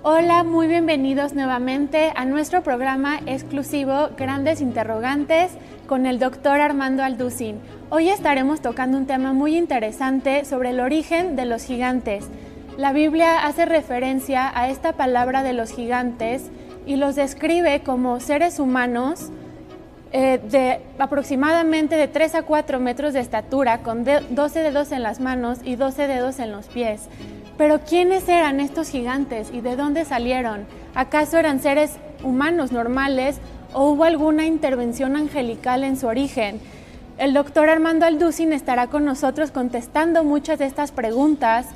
Hola, muy bienvenidos nuevamente a nuestro programa exclusivo Grandes Interrogantes con el doctor Armando Alducin. Hoy estaremos tocando un tema muy interesante sobre el origen de los gigantes. La Biblia hace referencia a esta palabra de los gigantes y los describe como seres humanos de aproximadamente de 3 a 4 metros de estatura, con 12 dedos en las manos y 12 dedos en los pies. Pero ¿quiénes eran estos gigantes y de dónde salieron? ¿Acaso eran seres humanos normales o hubo alguna intervención angelical en su origen? El doctor Armando Alducin estará con nosotros contestando muchas de estas preguntas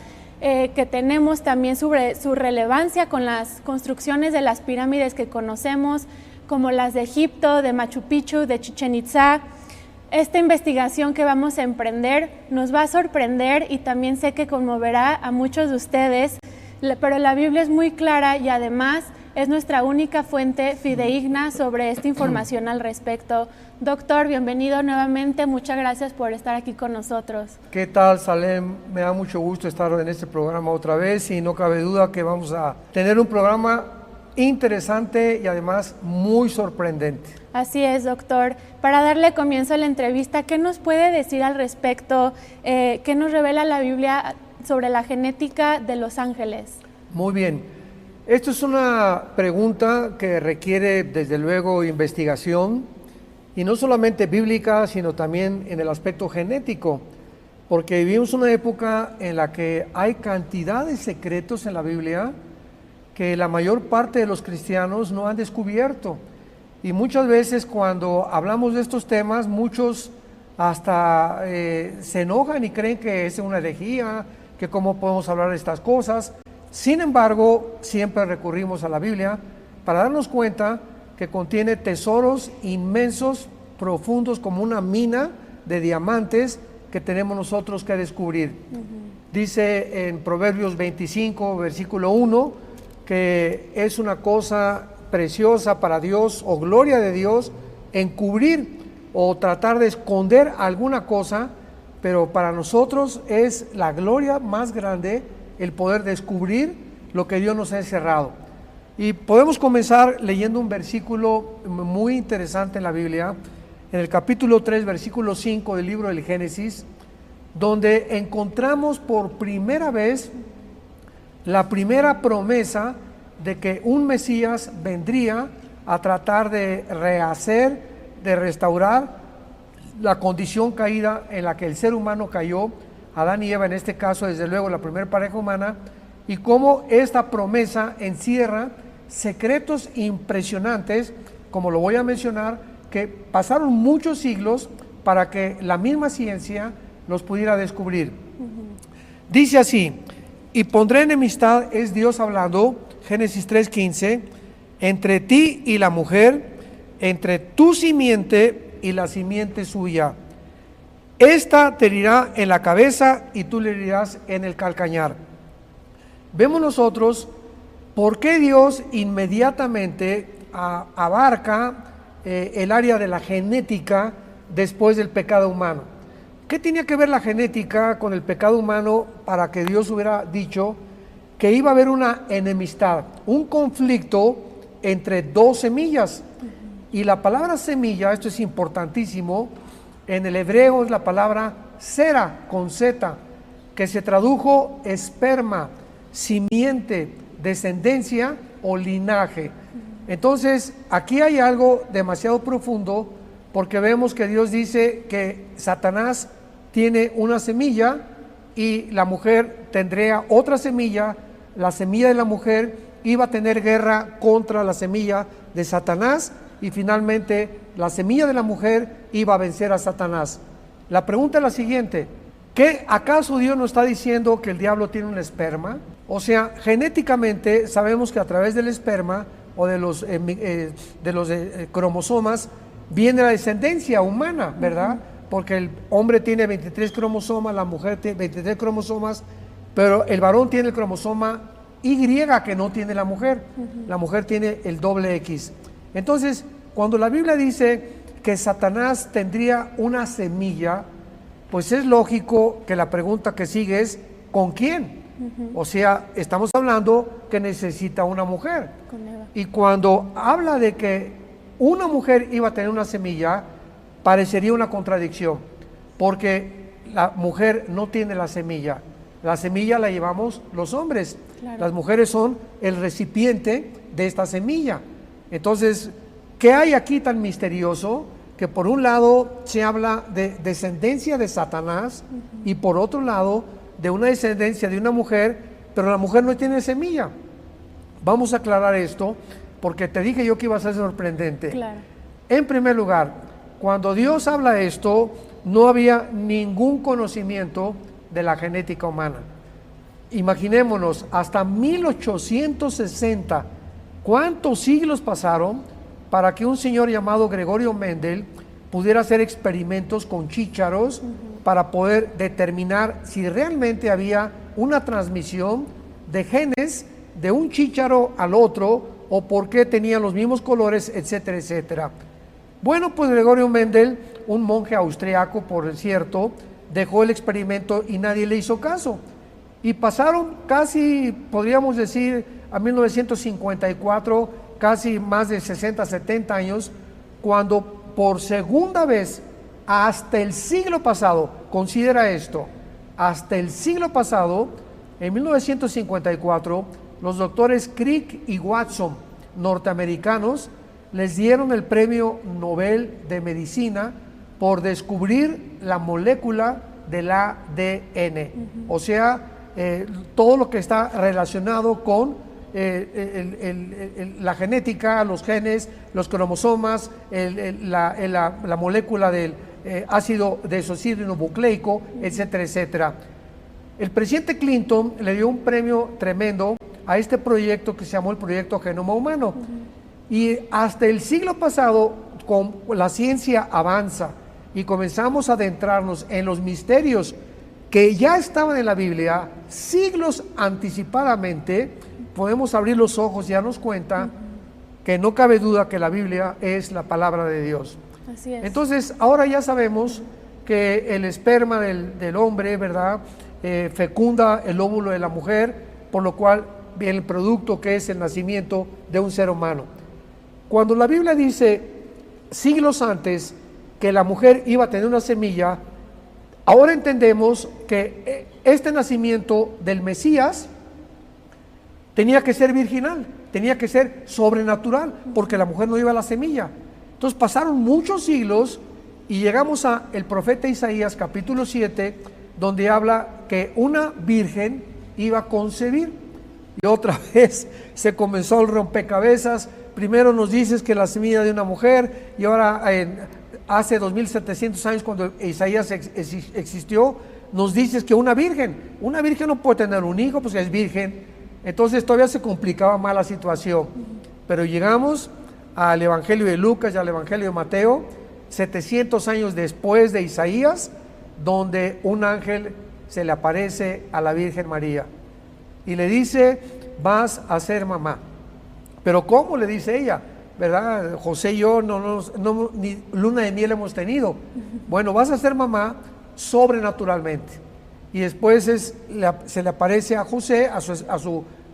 que tenemos también sobre su relevancia con las construcciones de las pirámides que conocemos, como las de Egipto, de Machu Picchu, de Chichén Itzá. Esta investigación que vamos a emprender nos va a sorprender y también sé que conmoverá a muchos de ustedes, pero la Biblia es muy clara y además es nuestra única fuente fidedigna sobre esta información al respecto. Doctor, bienvenido nuevamente, muchas gracias por estar aquí con nosotros. ¿Qué tal, Salem? Me da mucho gusto estar en este programa otra vez y no cabe duda que vamos a tener un programa interesante y además muy sorprendente. Así es, doctor. Para darle comienzo a la entrevista, ¿qué nos puede decir al respecto? ¿Qué nos revela la Biblia sobre la genética de los ángeles? Muy bien. Esto es una pregunta que requiere, desde luego, investigación, y no solamente bíblica, sino también en el aspecto genético, porque vivimos una época en la que hay cantidad de secretos en la Biblia que la mayor parte de los cristianos no han descubierto. Y muchas veces cuando hablamos de estos temas, muchos hasta se enojan y creen que es una herejía, que cómo podemos hablar de estas cosas. Sin embargo, siempre recurrimos a la Biblia para darnos cuenta que contiene tesoros inmensos, profundos, como una mina de diamantes que tenemos nosotros que descubrir. Dice en Proverbios 25, versículo 1, que es una cosa preciosa para Dios o gloria de Dios encubrir o tratar de esconder alguna cosa, pero para nosotros es la gloria más grande el poder descubrir lo que Dios nos ha encerrado. Y podemos comenzar leyendo un versículo muy interesante en la Biblia, en el capítulo 3, versículo 5 del libro del Génesis, donde encontramos por primera vez la primera promesa de que un Mesías vendría a tratar de rehacer, de restaurar la condición caída en la que el ser humano cayó, Adán y Eva en este caso, desde luego la primera pareja humana, y cómo esta promesa encierra secretos impresionantes, como lo voy a mencionar, que pasaron muchos siglos para que la misma ciencia los pudiera descubrir. Dice así: y pondré enemistad, es Dios hablando, Génesis 3:15, entre ti y la mujer, entre tu simiente y la simiente suya. Esta te herirá en la cabeza y tú le herirás en el calcañar. Vemos nosotros por qué Dios inmediatamente abarca el área de la genética después del pecado humano. ¿Qué tenía que ver la genética con el pecado humano para que Dios hubiera dicho que iba a haber una enemistad, un conflicto entre dos semillas? Y la palabra semilla, esto es importantísimo, en el hebreo es la palabra sera, con Z, que se tradujo esperma, simiente, descendencia o linaje. Entonces, aquí hay algo demasiado profundo, porque vemos que Dios dice que Satanás tiene una semilla y la mujer tendría otra semilla. La semilla de la mujer iba a tener guerra contra la semilla de Satanás y finalmente la semilla de la mujer iba a vencer a Satanás. La pregunta es la siguiente: ¿qué acaso Dios nos está diciendo que el diablo tiene un esperma? O sea, genéticamente sabemos que a través del esperma o de los cromosomas viene la descendencia humana, ¿verdad? Porque el hombre tiene 23 cromosomas, la mujer tiene 23 cromosomas, pero el varón tiene el cromosoma Y que no tiene la mujer. La mujer tiene el doble X. Entonces, cuando la Biblia dice que Satanás tendría una semilla, pues es lógico que la pregunta que sigue es ¿con quién? O sea, estamos hablando que necesita una mujer. Con Eva. Y cuando habla de que una mujer iba a tener una semilla, parecería una contradicción, porque la mujer no tiene la semilla la llevamos los hombres. Claro. Las mujeres son el recipiente de esta semilla. Entonces, ¿qué hay aquí tan misterioso? Que por un lado se habla de descendencia de Satanás y por otro lado de una descendencia de una mujer, pero la mujer no tiene semilla. Vamos a aclarar esto porque te dije yo que iba a ser sorprendente. Claro. En primer lugar, cuando Dios habla esto, no había ningún conocimiento de la genética humana. Imaginémonos, hasta 1860, ¿cuántos siglos pasaron para que un señor llamado Gregorio Mendel pudiera hacer experimentos con chícharos para poder determinar si realmente había una transmisión de genes de un chícharo al otro o por qué tenían los mismos colores, etcétera, etcétera? Bueno, pues Gregorio Mendel, un monje austriaco, por cierto, dejó el experimento y nadie le hizo caso. Y pasaron casi, podríamos decir, a 1954, casi más de 60, 70 años, cuando por segunda vez, hasta el siglo pasado, considera esto, hasta el siglo pasado, en 1954, los doctores Crick y Watson, norteamericanos, les dieron el premio Nobel de Medicina por descubrir la molécula del ADN, o sea, todo lo que está relacionado con la genética, los genes, los cromosomas, la molécula del ácido desoxirribonucleico, etcétera, etcétera. El presidente Clinton le dio un premio tremendo a este proyecto que se llamó el Proyecto Genoma Humano. Y hasta el siglo pasado, con la ciencia avanza y comenzamos a adentrarnos en los misterios que ya estaban en la Biblia, siglos anticipadamente, podemos abrir los ojos y darnos cuenta que no cabe duda que la Biblia es la palabra de Dios. Así es. Entonces, ahora ya sabemos que el esperma del hombre, ¿verdad?, fecunda el óvulo de la mujer, por lo cual viene el producto que es el nacimiento de un ser humano. Cuando la Biblia dice siglos antes que la mujer iba a tener una semilla, ahora entendemos que este nacimiento del Mesías tenía que ser virginal, tenía que ser sobrenatural, porque la mujer no iba a la semilla. Entonces pasaron muchos siglos y llegamos a el profeta Isaías capítulo 7, donde habla que una virgen iba a concebir. Y otra vez se comenzó el rompecabezas. Primero nos dices que la semilla de una mujer, y ahora hace 2700 años cuando Isaías existió, nos dices que una virgen no puede tener un hijo, pues es virgen. Entonces todavía se complicaba más la situación. Pero llegamos al Evangelio de Lucas y al Evangelio de Mateo, 700 años después de Isaías, donde un ángel se le aparece a la Virgen María y le dice: vas a ser mamá. Pero ¿cómo? Le dice ella, ¿verdad? José y yo ni luna de miel hemos tenido. Bueno, vas a ser mamá sobrenaturalmente. Y después se le aparece a José,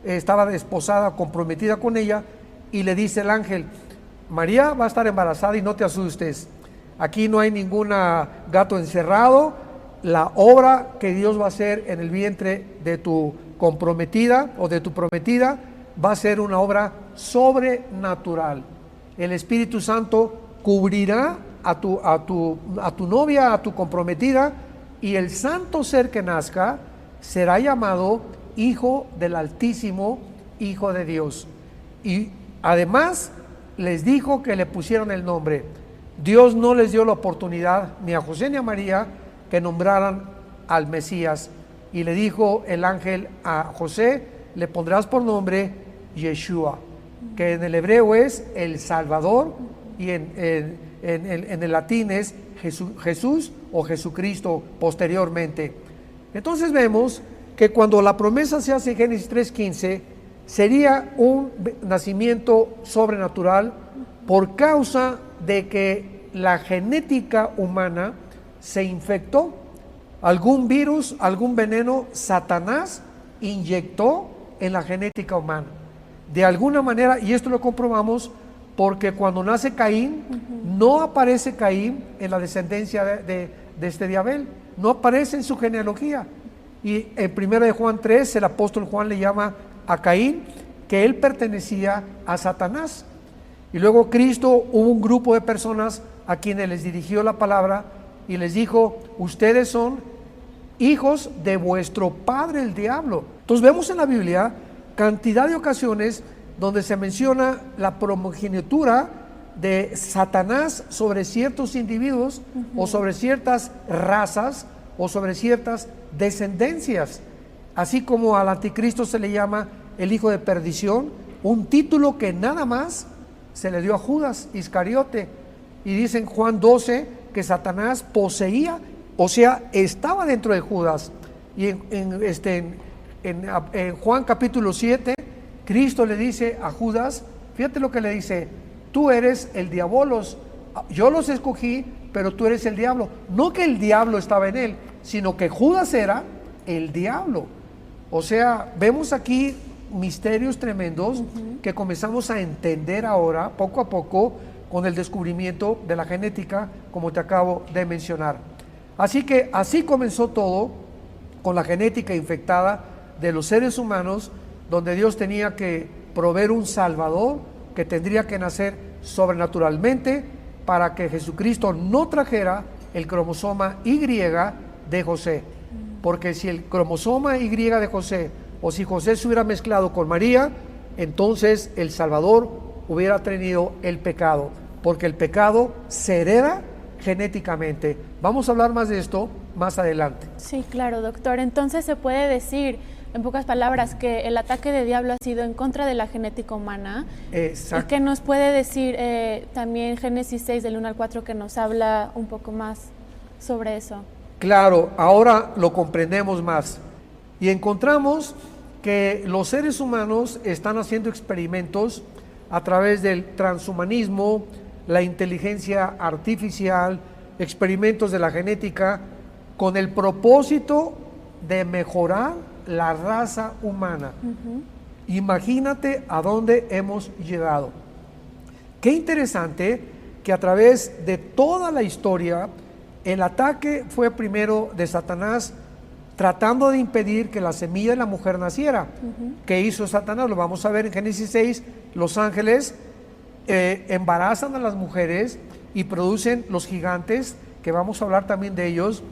estaba desposada, comprometida con ella, y le dice el ángel: María va a estar embarazada y no te asustes. Aquí no hay ningún gato encerrado. La obra que Dios va a hacer en el vientre de tu comprometida o de tu prometida va a ser una obra sobrenatural. El Espíritu Santo cubrirá a tu novia, a tu comprometida, y el santo ser que nazca será llamado Hijo del Altísimo, Hijo de Dios. Y además les dijo que le pusieron el nombre. Dios no les dio la oportunidad ni a José ni a María que nombraran al Mesías, y le dijo el ángel a José: le pondrás por nombre Yeshua, que en el hebreo es el Salvador, y en el latín es Jesús o Jesucristo posteriormente. Entonces vemos que cuando la promesa se hace en Génesis 3:15, sería un nacimiento sobrenatural por causa de que la genética humana se infectó. Algún virus, algún veneno, Satanás inyectó en la genética humana. De alguna manera, y esto lo comprobamos porque cuando nace Caín, no aparece Caín en la descendencia de Abel, no aparece en su genealogía. Y en 1 de Juan 3, el apóstol Juan le llama a Caín que él pertenecía a Satanás. Y luego Cristo, hubo un grupo de personas a quienes les dirigió la palabra y les dijo: ustedes son hijos de vuestro padre el diablo. Entonces vemos en la Biblia cantidad de ocasiones donde se menciona la primogenitura de Satanás sobre ciertos individuos o sobre ciertas razas o sobre ciertas descendencias, así como al anticristo se le llama el hijo de perdición, un título que nada más se le dio a Judas Iscariote. Y dice en Juan 12 que Satanás poseía, o sea, estaba dentro de Judas. Y en Juan capítulo 7, Cristo le dice a Judas, fíjate lo que le dice: tú eres el diabolos, yo los escogí, pero tú eres el diablo. No que el diablo estaba en él, sino que Judas era el diablo. O sea, vemos aquí misterios tremendos que comenzamos a entender ahora, poco a poco, con el descubrimiento de la genética, como te acabo de mencionar. Así que así comenzó todo, con la genética infectada de los seres humanos, donde Dios tenía que proveer un Salvador que tendría que nacer sobrenaturalmente para que Jesucristo no trajera el cromosoma Y de José. Porque si el cromosoma Y de José, o si José se hubiera mezclado con María, entonces el Salvador hubiera tenido el pecado, porque el pecado se hereda genéticamente. Vamos a hablar más de esto más adelante. Sí, claro, doctor. Entonces se puede decir, en pocas palabras, que el ataque del diablo ha sido en contra de la genética humana. Exacto. ¿Y qué nos puede decir también Génesis 6 del 1 al 4, que nos habla un poco más sobre eso? Claro, ahora lo comprendemos más y encontramos que los seres humanos están haciendo experimentos a través del transhumanismo, la inteligencia artificial, experimentos de la genética, con el propósito de mejorar la raza humana. Imagínate a dónde hemos llegado. Qué interesante que a través de toda la historia, el ataque fue primero de Satanás, tratando de impedir que la semilla de la mujer naciera. ¿Qué hizo Satanás? Lo vamos a ver en Génesis 6. Los ángeles embarazan a las mujeres y producen los gigantes, que vamos a hablar también de ellos,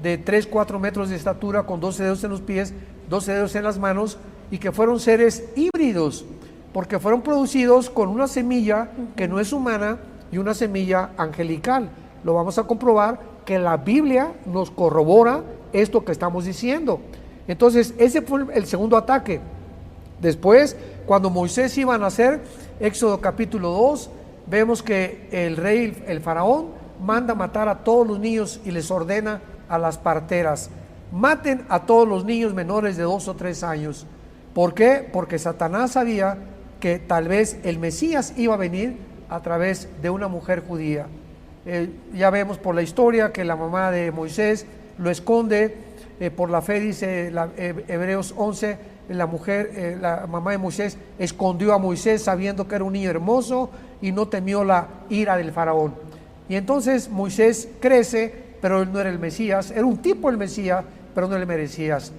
de 3-4 metros de estatura, con 12 dedos en los pies, 12 dedos en las manos, y que fueron seres híbridos, porque fueron producidos con una semilla que no es humana y una semilla angelical. Lo vamos a comprobar que la Biblia nos corrobora esto que estamos diciendo. Entonces, ese fue el segundo ataque. Después, cuando Moisés iba a nacer, Éxodo capítulo 2, vemos que el rey, el faraón, manda matar a todos los niños y les ordena a las parteras: maten a todos los niños menores de 2 o 3 años. ¿Por qué? Porque Satanás sabía que tal vez el Mesías iba a venir a través de una mujer judía. Ya vemos por la historia que la mamá de Moisés lo esconde, por la fe, dice Hebreos 11, la mamá de Moisés escondió a Moisés sabiendo que era un niño hermoso y no temió la ira del faraón. Y entonces Moisés crece, pero él no era el Mesías, era un tipo el Mesías, pero no el Mesías.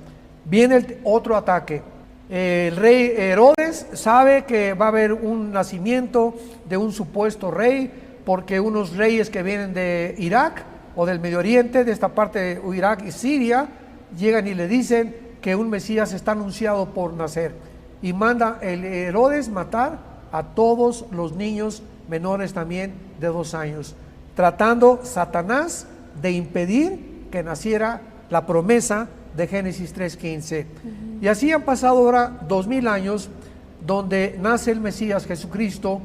Viene otro ataque. El rey Herodes sabe que va a haber un nacimiento de un supuesto rey, porque unos reyes que vienen de Irak o del Medio Oriente, de esta parte de Irak y Siria, llegan y le dicen que un Mesías está anunciado por nacer, y manda el Herodes matar a todos los niños menores también de 2 años, tratando Satanás de impedir que naciera la promesa de Génesis 3:15. Y así han pasado ahora 2000 años, donde nace el Mesías Jesucristo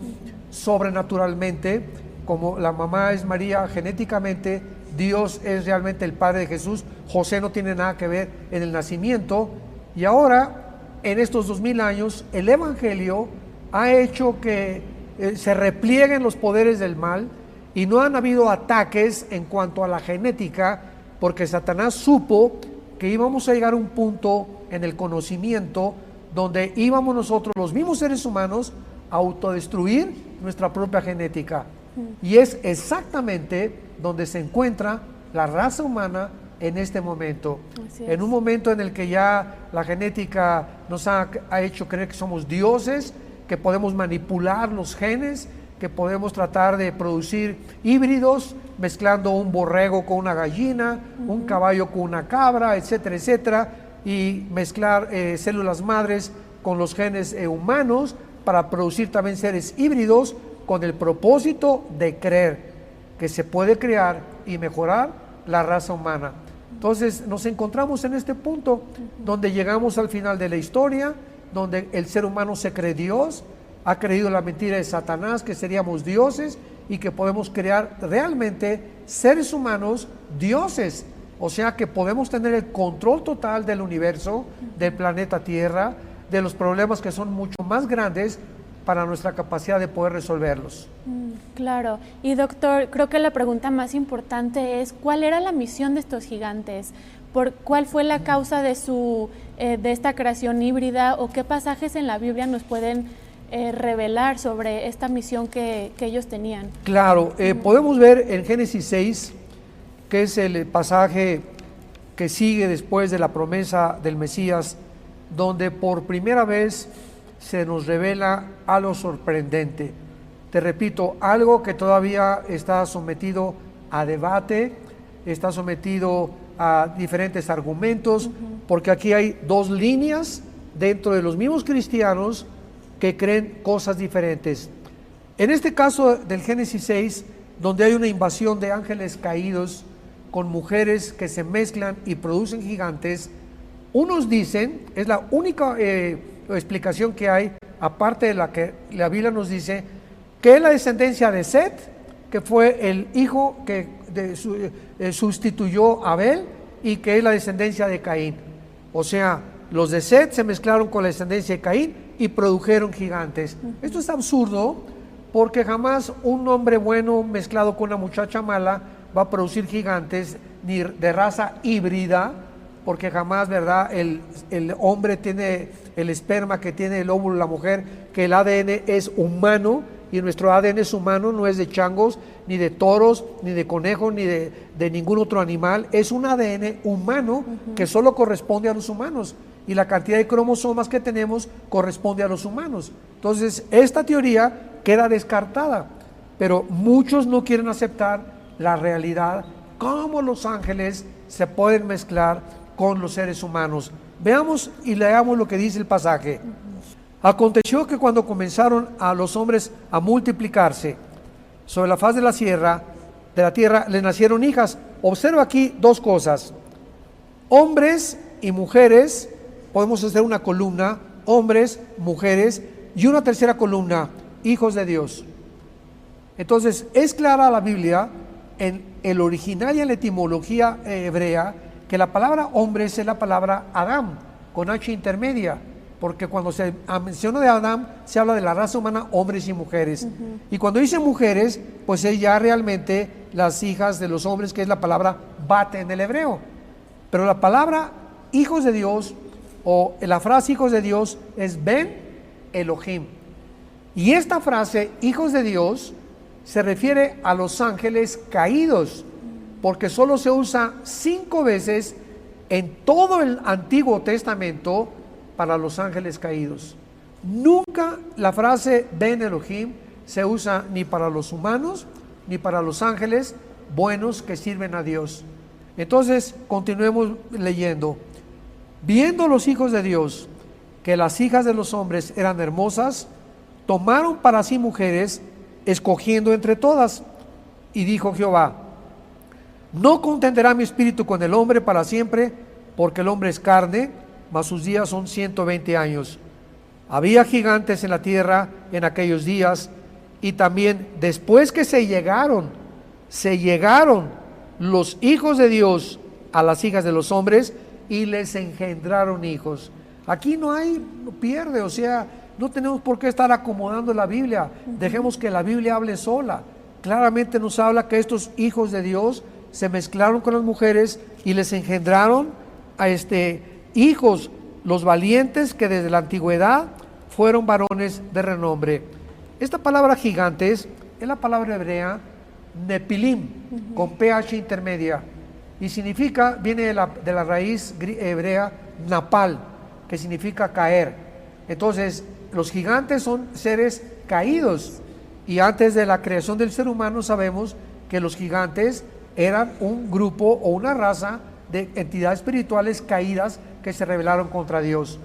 sobrenaturalmente. Como la mamá es María genéticamente, Dios es realmente el Padre de Jesús. José no tiene nada que ver en el nacimiento. Y ahora, en estos 2000 años, el Evangelio ha hecho que se replieguen los poderes del mal, y no han habido ataques en cuanto a la genética, porque Satanás supo que íbamos a llegar a un punto en el conocimiento donde íbamos nosotros, los mismos seres humanos, a autodestruir nuestra propia genética. Y es exactamente donde se encuentra la raza humana en este momento. En un momento en el que ya la genética nos ha hecho creer que somos dioses, que podemos manipular los genes, que podemos tratar de producir híbridos, mezclando un borrego con una gallina, un caballo con una cabra, etcétera, etcétera, y mezclar células madres con los genes humanos para producir también seres híbridos con el propósito de creer que se puede crear y mejorar la raza humana. Entonces nos encontramos en este punto donde llegamos al final de la historia, donde el ser humano se cree Dios, ha creído la mentira de Satanás, que seríamos dioses y que podemos crear realmente seres humanos dioses. O sea que podemos tener el control total del universo, del planeta Tierra, de los problemas que son mucho más grandes para nuestra capacidad de poder resolverlos. Claro. Y doctor, creo que la pregunta más importante es, ¿cuál era la misión de estos gigantes? ¿Cuál fue la causa de esta creación híbrida, o qué pasajes en la Biblia nos pueden revelar sobre esta misión que ellos tenían? Claro, podemos ver en Génesis 6, que es el pasaje que sigue después de la promesa del Mesías, donde por primera vez se nos revela algo sorprendente. Te repito, algo que todavía está sometido a debate, está sometido a diferentes argumentos, porque aquí hay dos líneas dentro de los mismos cristianos que creen cosas diferentes. En este caso del Génesis 6, donde hay una invasión de ángeles caídos con mujeres que se mezclan y producen gigantes, unos dicen, es la única explicación que hay, aparte de la que la Biblia nos dice, que es la descendencia de Set, que fue el hijo que sustituyó a Abel, y que es la descendencia de Caín. O sea, los de Set se mezclaron con la descendencia de Caín y produjeron gigantes. Esto es absurdo, porque jamás un hombre bueno mezclado con una muchacha mala va a producir gigantes, ni de raza híbrida, porque jamás, ¿verdad?, el hombre tiene el esperma que tiene el óvulo de la mujer, que el ADN es humano, y nuestro ADN es humano, no es de changos, ni de toros, ni de conejos, ni de ningún otro animal. Es un ADN humano que solo corresponde a los humanos, y la cantidad de cromosomas que tenemos corresponde a los humanos. Entonces, esta teoría queda descartada, pero muchos no quieren aceptar la realidad, cómo los ángeles se pueden mezclar con los seres humanos. Veamos y leamos lo que dice el pasaje. Aconteció que cuando comenzaron a los hombres a multiplicarse sobre la faz de la tierra, le nacieron hijas. Observa aquí dos cosas: hombres y mujeres. Podemos hacer una columna, hombres, mujeres, y una tercera columna, hijos de Dios. Entonces, es clara la Biblia en el original y en la etimología hebrea que la palabra hombres es la palabra Adán, con H intermedia, porque cuando se menciona de Adán, se habla de la raza humana, hombres y mujeres. Y cuando dice mujeres, pues es ya realmente las hijas de los hombres, que es la palabra bat en el hebreo. Pero la palabra hijos de Dios, o la frase hijos de Dios, es Ben Elohim. Y esta frase, hijos de Dios, se refiere a los ángeles caídos, porque solo se usa 5 veces en todo el Antiguo Testamento para los ángeles caídos. Nunca la frase Ben Elohim se usa ni para los humanos, ni para los ángeles buenos que sirven a Dios. Entonces, continuemos leyendo. Viendo los hijos de Dios que las hijas de los hombres eran hermosas, tomaron para sí mujeres, escogiendo entre todas. Y dijo Jehová: no contenderá mi espíritu con el hombre para siempre, porque el hombre es carne, mas sus días son 120 años. Había gigantes en la tierra en aquellos días, y también después que se llegaron los hijos de Dios a las hijas de los hombres, y les engendraron hijos. Aquí no hay pierde, o sea, no tenemos por qué estar acomodando la Biblia. Dejemos que la Biblia hable sola. Claramente nos habla que estos hijos de Dios se mezclaron con las mujeres y les engendraron hijos, los valientes que desde la antigüedad fueron varones de renombre. Esta palabra gigantes es la palabra hebrea Nepilim, con PH intermedia, y significa, viene de la raíz hebrea Napal, que significa caer. Entonces, los gigantes son seres caídos, y antes de la creación del ser humano sabemos que los gigantes eran un grupo o una raza de entidades espirituales caídas que se rebelaron contra Dios.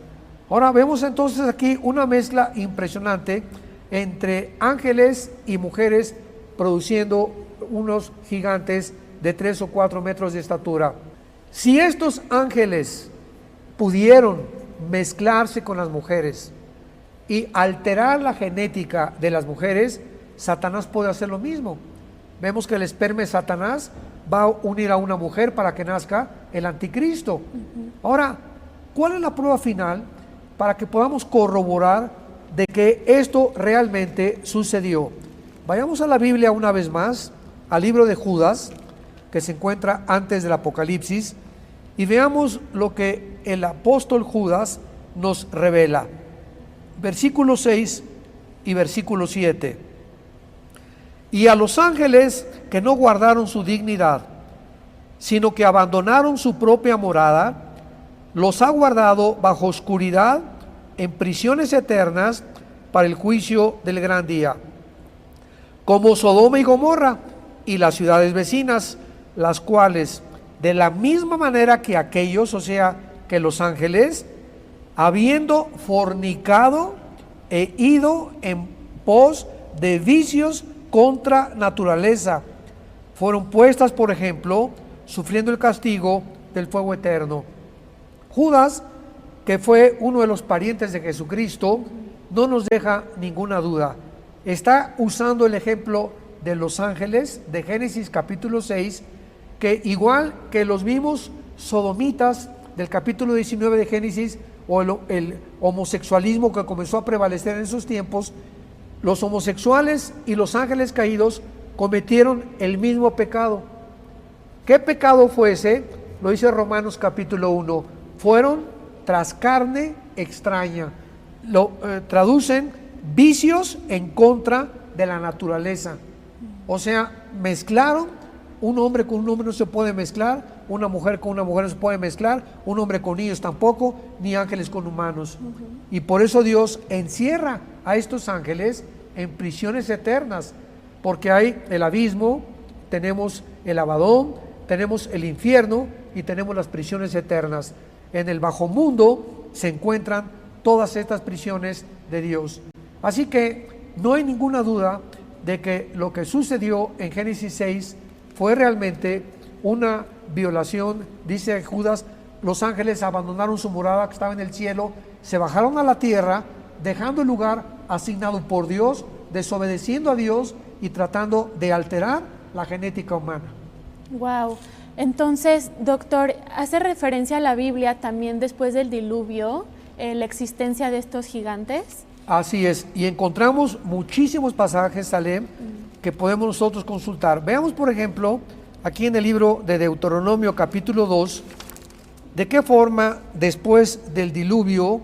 Ahora vemos entonces aquí una mezcla impresionante entre ángeles y mujeres, produciendo unos gigantes de 3 o 4 metros de estatura. Si estos ángeles pudieron mezclarse con las mujeres y alterar la genética de las mujeres, Satanás puede hacer lo mismo. Vemos que el esperma de Satanás va a unir a una mujer para que nazca el anticristo. Ahora, ¿cuál es la prueba final para que podamos corroborar de que esto realmente sucedió? Vayamos a la Biblia una vez más, al libro de Judas, que se encuentra antes del Apocalipsis, y veamos lo que el apóstol Judas nos revela. Versículo 6 y versículo 7. Y a los ángeles que no guardaron su dignidad, sino que abandonaron su propia morada, los ha guardado bajo oscuridad en prisiones eternas para el juicio del gran día, como Sodoma y Gomorra y las ciudades vecinas, las cuales de la misma manera que aquellos, o sea, que los ángeles, habiendo fornicado e ido en pos de vicios contra naturaleza, fueron puestas, por ejemplo, sufriendo el castigo del fuego eterno. Judas, que fue uno de los parientes de Jesucristo, no nos deja ninguna duda. Está usando el ejemplo de los ángeles de Génesis capítulo 6, que igual que los mismos sodomitas del capítulo 19 de Génesis, o el homosexualismo que comenzó a prevalecer en esos tiempos, los homosexuales y los ángeles caídos cometieron el mismo pecado. ¿Qué pecado fue ese? Lo dice Romanos capítulo 1. Fueron tras carne extraña. Lo traducen vicios en contra de la naturaleza. O sea, mezclaron. Un hombre con un hombre no se puede mezclar, una mujer con una mujer no se puede mezclar, un hombre con niños tampoco, ni ángeles con humanos. Y por eso Dios encierra a estos ángeles en prisiones eternas, porque hay el abismo, tenemos el Abadón, tenemos el infierno y tenemos las prisiones eternas. En el bajo mundo se encuentran todas estas prisiones de Dios. Así que no hay ninguna duda de que lo que sucedió en Génesis 6 fue realmente una violación. Dice Judas, los ángeles abandonaron su morada que estaba en el cielo, se bajaron a la tierra, dejando el lugar asignado por Dios, desobedeciendo a Dios y tratando de alterar la genética humana. Wow. Entonces, doctor, ¿hace referencia a la Biblia también después del diluvio, la existencia de estos gigantes? Así es, y encontramos muchísimos pasajes, Salem, que podemos nosotros consultar. Veamos, por ejemplo, aquí en el libro de Deuteronomio capítulo 2, de qué forma después del diluvio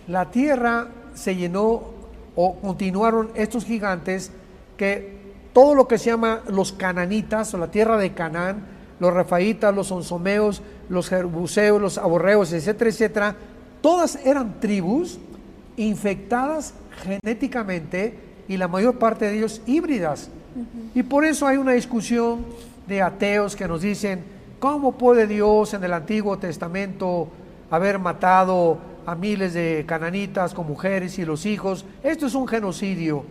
la tierra se llenó o continuaron estos gigantes, que todo lo que se llama los cananitas o la tierra de Canaán, los refaitas, los onsomeos, los jebuseos, los aborreos, etcétera, etcétera, todas eran tribus infectadas genéticamente y la mayor parte de ellos híbridas. Y por eso hay una discusión de ateos que nos dicen, ¿cómo puede Dios en el Antiguo Testamento haber matado a miles de cananitas con mujeres y los hijos? Esto es un genocidio.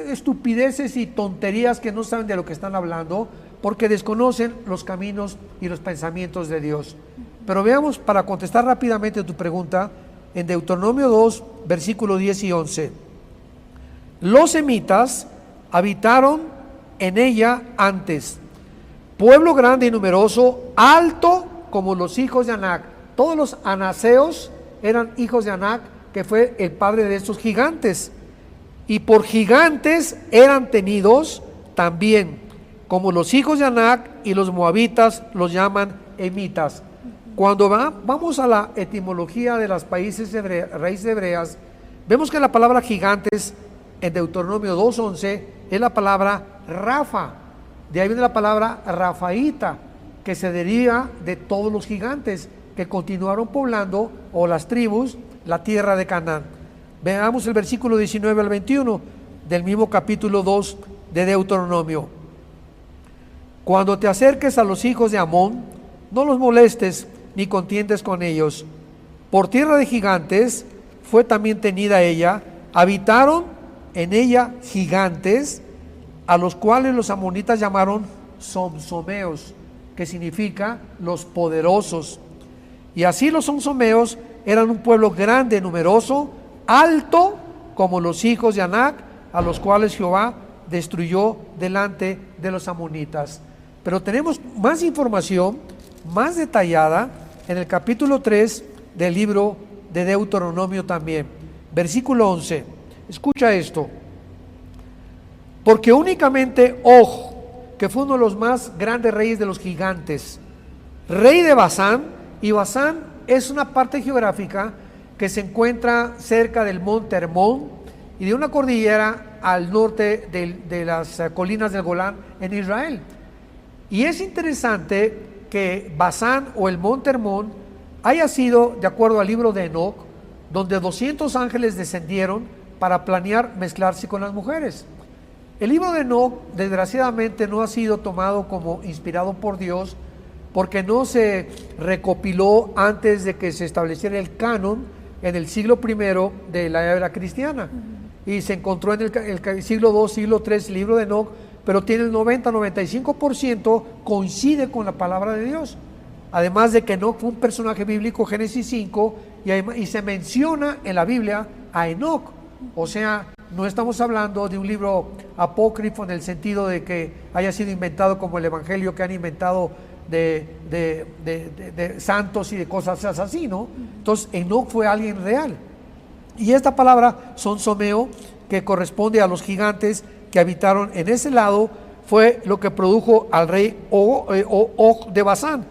Estupideces y tonterías que no saben de lo que están hablando, porque desconocen los caminos y los pensamientos de Dios. Pero veamos, para contestar rápidamente tu pregunta, en Deuteronomio 2, versículo 10 y 11. Los semitas habitaron en ella antes, pueblo grande y numeroso, alto como los hijos de Anac. Todos los anaseos eran hijos de Anac, que fue el padre de estos gigantes. Y por gigantes eran tenidos también, como los hijos de Anac, y los moabitas los llaman emitas. Cuando vamos a la etimología de las raíces hebreas, vemos que la palabra gigantes en Deuteronomio 2:11 es la palabra Rafa. De ahí viene la palabra Rafaíta, que se deriva de todos los gigantes que continuaron poblando, o las tribus, la tierra de Canaán. Veamos el versículo 19 al 21 del mismo capítulo 2 de Deuteronomio. Cuando te acerques a los hijos de Amón, no los molestes ni contiendes con ellos. Por tierra de gigantes fue también tenida ella, habitaron en ella gigantes, a los cuales los amonitas llamaron somsomeos, que significa los poderosos. Y así los somsomeos eran un pueblo grande, numeroso, alto, como los hijos de Anac, a los cuales Jehová destruyó delante de los amonitas. Pero tenemos más información, más detallada, en el capítulo 3 del libro de Deuteronomio también. Versículo 11. Escucha esto. Porque únicamente Og, que fue uno de los más grandes reyes de los gigantes, rey de Basán, y Basán es una parte geográfica que se encuentra cerca del monte Hermón y de una cordillera al norte de las colinas del Golán en Israel. Y es interesante que Basán o el monte Hermón haya sido, de acuerdo al libro de Enoc, donde 200 ángeles descendieron para planear mezclarse con las mujeres. El libro de Enoc, desgraciadamente, no ha sido tomado como inspirado por Dios, porque no se recopiló antes de que se estableciera el canon en el siglo I de la era cristiana. Y se encontró en el siglo II, siglo III, el libro de Enoc, pero tiene el 90-95% coincide con la palabra de Dios. Además de que Enoc fue un personaje bíblico, Génesis 5, y se menciona en la Biblia a Enoc. O sea, no estamos hablando de un libro apócrifo en el sentido de que haya sido inventado como el Evangelio que han inventado de santos y de cosas así, ¿no? Entonces, Enoc fue alguien real. Y esta palabra, somsomeo, que corresponde a los gigantes que habitaron en ese lado, fue lo que produjo al rey Og de Basán.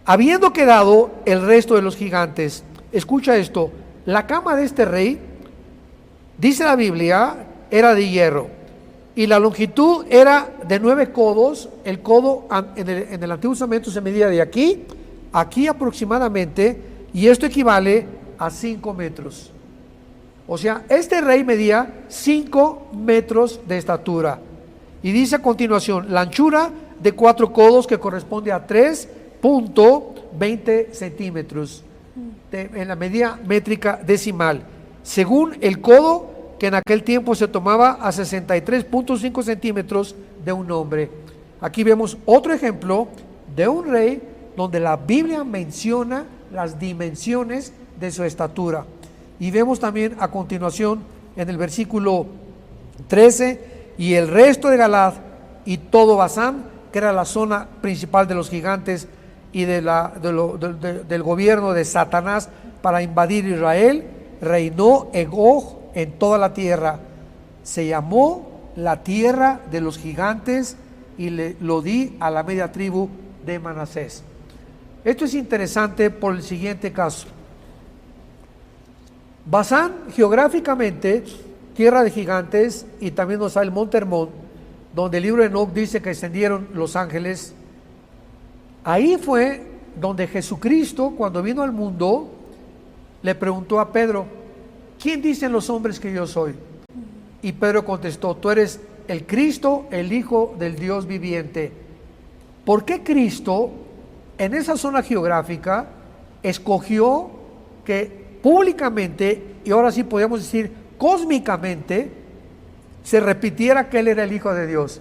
Habiendo quedado el resto de los gigantes, escucha esto, la cama de este rey, dice la Biblia, era de hierro, y la longitud era de 9 codos. El codo en el Antiguo Testamento se medía de aquí a aquí aproximadamente, y esto equivale a 5 metros. O sea, este rey medía 5 metros de estatura. Y dice a continuación, la anchura de 4 codos, que corresponde a 3.20 centímetros en la medida métrica decimal, según el codo que en aquel tiempo se tomaba a 63.5 centímetros de un hombre. Aquí vemos otro ejemplo de un rey donde la Biblia menciona las dimensiones de su estatura. Y vemos también a continuación en el versículo 13, y el resto de Galaad y todo Basán, que era la zona principal de los gigantes y del gobierno de Satanás para invadir Israel, reinó Og en toda la tierra. Se llamó la tierra de los gigantes y lo di a la media tribu de Manasés. Esto es interesante por el siguiente caso. Basán, geográficamente, tierra de gigantes, y también nos da el monte Hermón, donde el libro de Enoc dice que descendieron los ángeles. Ahí fue donde Jesucristo, cuando vino al mundo, le preguntó a Pedro, ¿quién dicen los hombres que yo soy? Y Pedro contestó, tú eres el Cristo, el Hijo del Dios viviente. ¿Por qué Cristo, en esa zona geográfica, escogió que públicamente, y ahora sí podríamos decir cósmicamente, se repitiera que Él era el Hijo de Dios?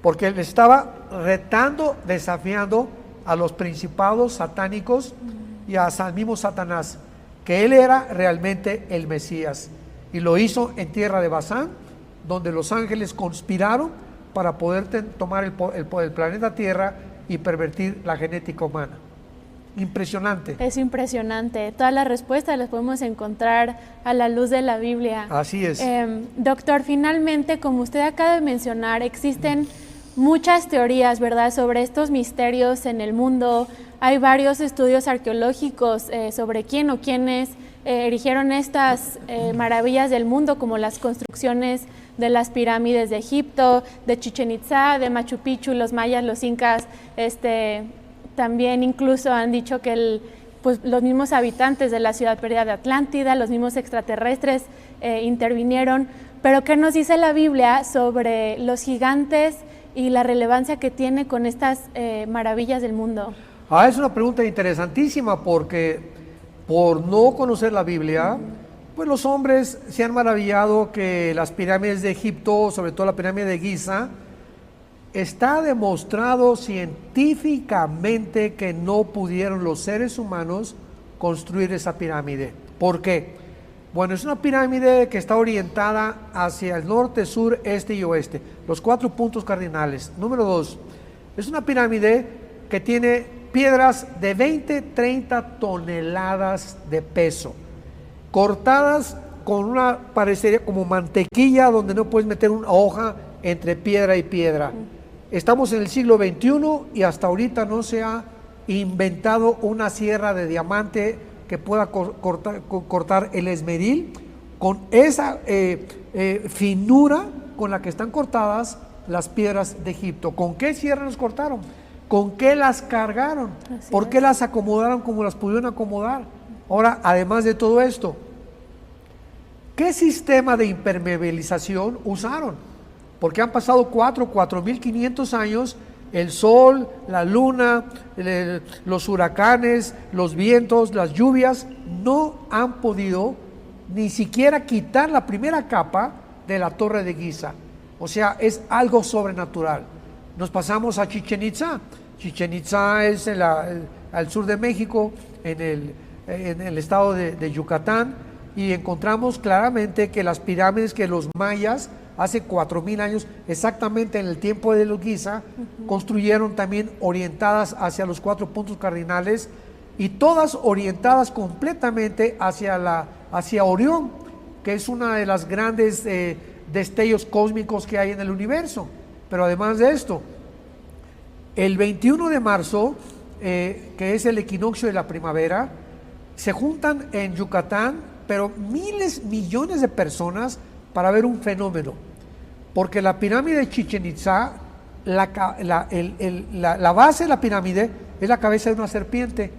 Porque Él estaba retando, desafiando a los principados satánicos y al mismo Satanás, que Él era realmente el Mesías. Y lo hizo en tierra de Basán, donde los ángeles conspiraron para poder tomar el planeta Tierra y pervertir la genética humana. Impresionante. Es impresionante. Todas las respuestas las podemos encontrar a la luz de la Biblia. Así es. Doctor, finalmente, como usted acaba de mencionar, existen muchas teorías, ¿verdad?, sobre estos misterios en el mundo. Hay varios estudios arqueológicos sobre quién o quiénes erigieron estas maravillas del mundo, como las construcciones de las pirámides de Egipto, de Chichén Itzá, de Machu Picchu, los mayas, los incas. También incluso han dicho que pues, los mismos habitantes de la ciudad perdida de Atlántida, los mismos extraterrestres intervinieron. Pero ¿qué nos dice la Biblia sobre los gigantes y la relevancia que tiene con estas maravillas del mundo? Es una pregunta interesantísima, porque por no conocer la Biblia, pues los hombres se han maravillado que las pirámides de Egipto, sobre todo la pirámide de Giza, está demostrado científicamente que no pudieron los seres humanos construir esa pirámide. ¿Por qué? Bueno, es una pirámide que está orientada hacia el norte, sur, este y oeste, los 4 puntos cardinales. Número 2, es una pirámide que tiene piedras de 20-30 toneladas de peso, cortadas con una, parecería como mantequilla, donde no puedes meter una hoja entre piedra y piedra. Estamos en el siglo XXI y hasta ahorita no se ha inventado una sierra de diamante que pueda cortar el esmeril con esa finura con la que están cortadas las piedras de Egipto. ¿Con qué sierra las cortaron? ¿Con qué las cargaron? ¿Por qué las acomodaron como las pudieron acomodar? Ahora, además de todo esto, ¿qué sistema de impermeabilización usaron? Porque han pasado 4.500 años, el sol, la luna, los huracanes, los vientos, las lluvias, no han podido ni siquiera quitar la primera capa de la Torre de Giza. O sea, es algo sobrenatural. Nos pasamos a Chichén Itzá. Chichén Itzá es al sur de México, en el estado de Yucatán, y encontramos claramente que las pirámides que los mayas hace 4.000 años, exactamente en el tiempo de los Giza, construyeron también orientadas hacia los 4 puntos cardinales, y todas orientadas completamente hacia Orión, que es una de las grandes destellos cósmicos que hay en el universo. Pero además de esto, el 21 de marzo, que es el equinoccio de la primavera, se juntan en Yucatán, pero millones de personas para ver un fenómeno. Porque la pirámide de Chichén Itzá, la base de la pirámide es la cabeza de una serpiente.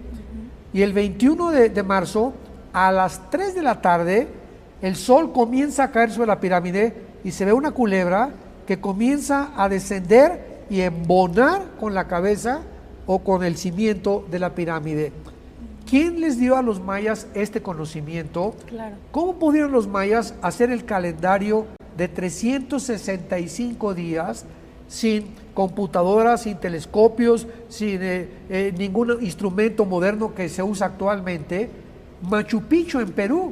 Y el 21 de marzo, a las 3 de la tarde, el sol comienza a caer sobre la pirámide y se ve una culebra que comienza a descender y embonar con la cabeza o con el cimiento de la pirámide. ¿Quién les dio a los mayas este conocimiento? Claro. ¿Cómo pudieron los mayas hacer el calendario de 365 días sin computadoras, sin telescopios, sin ningún instrumento moderno que se usa actualmente? Machu Picchu en Perú.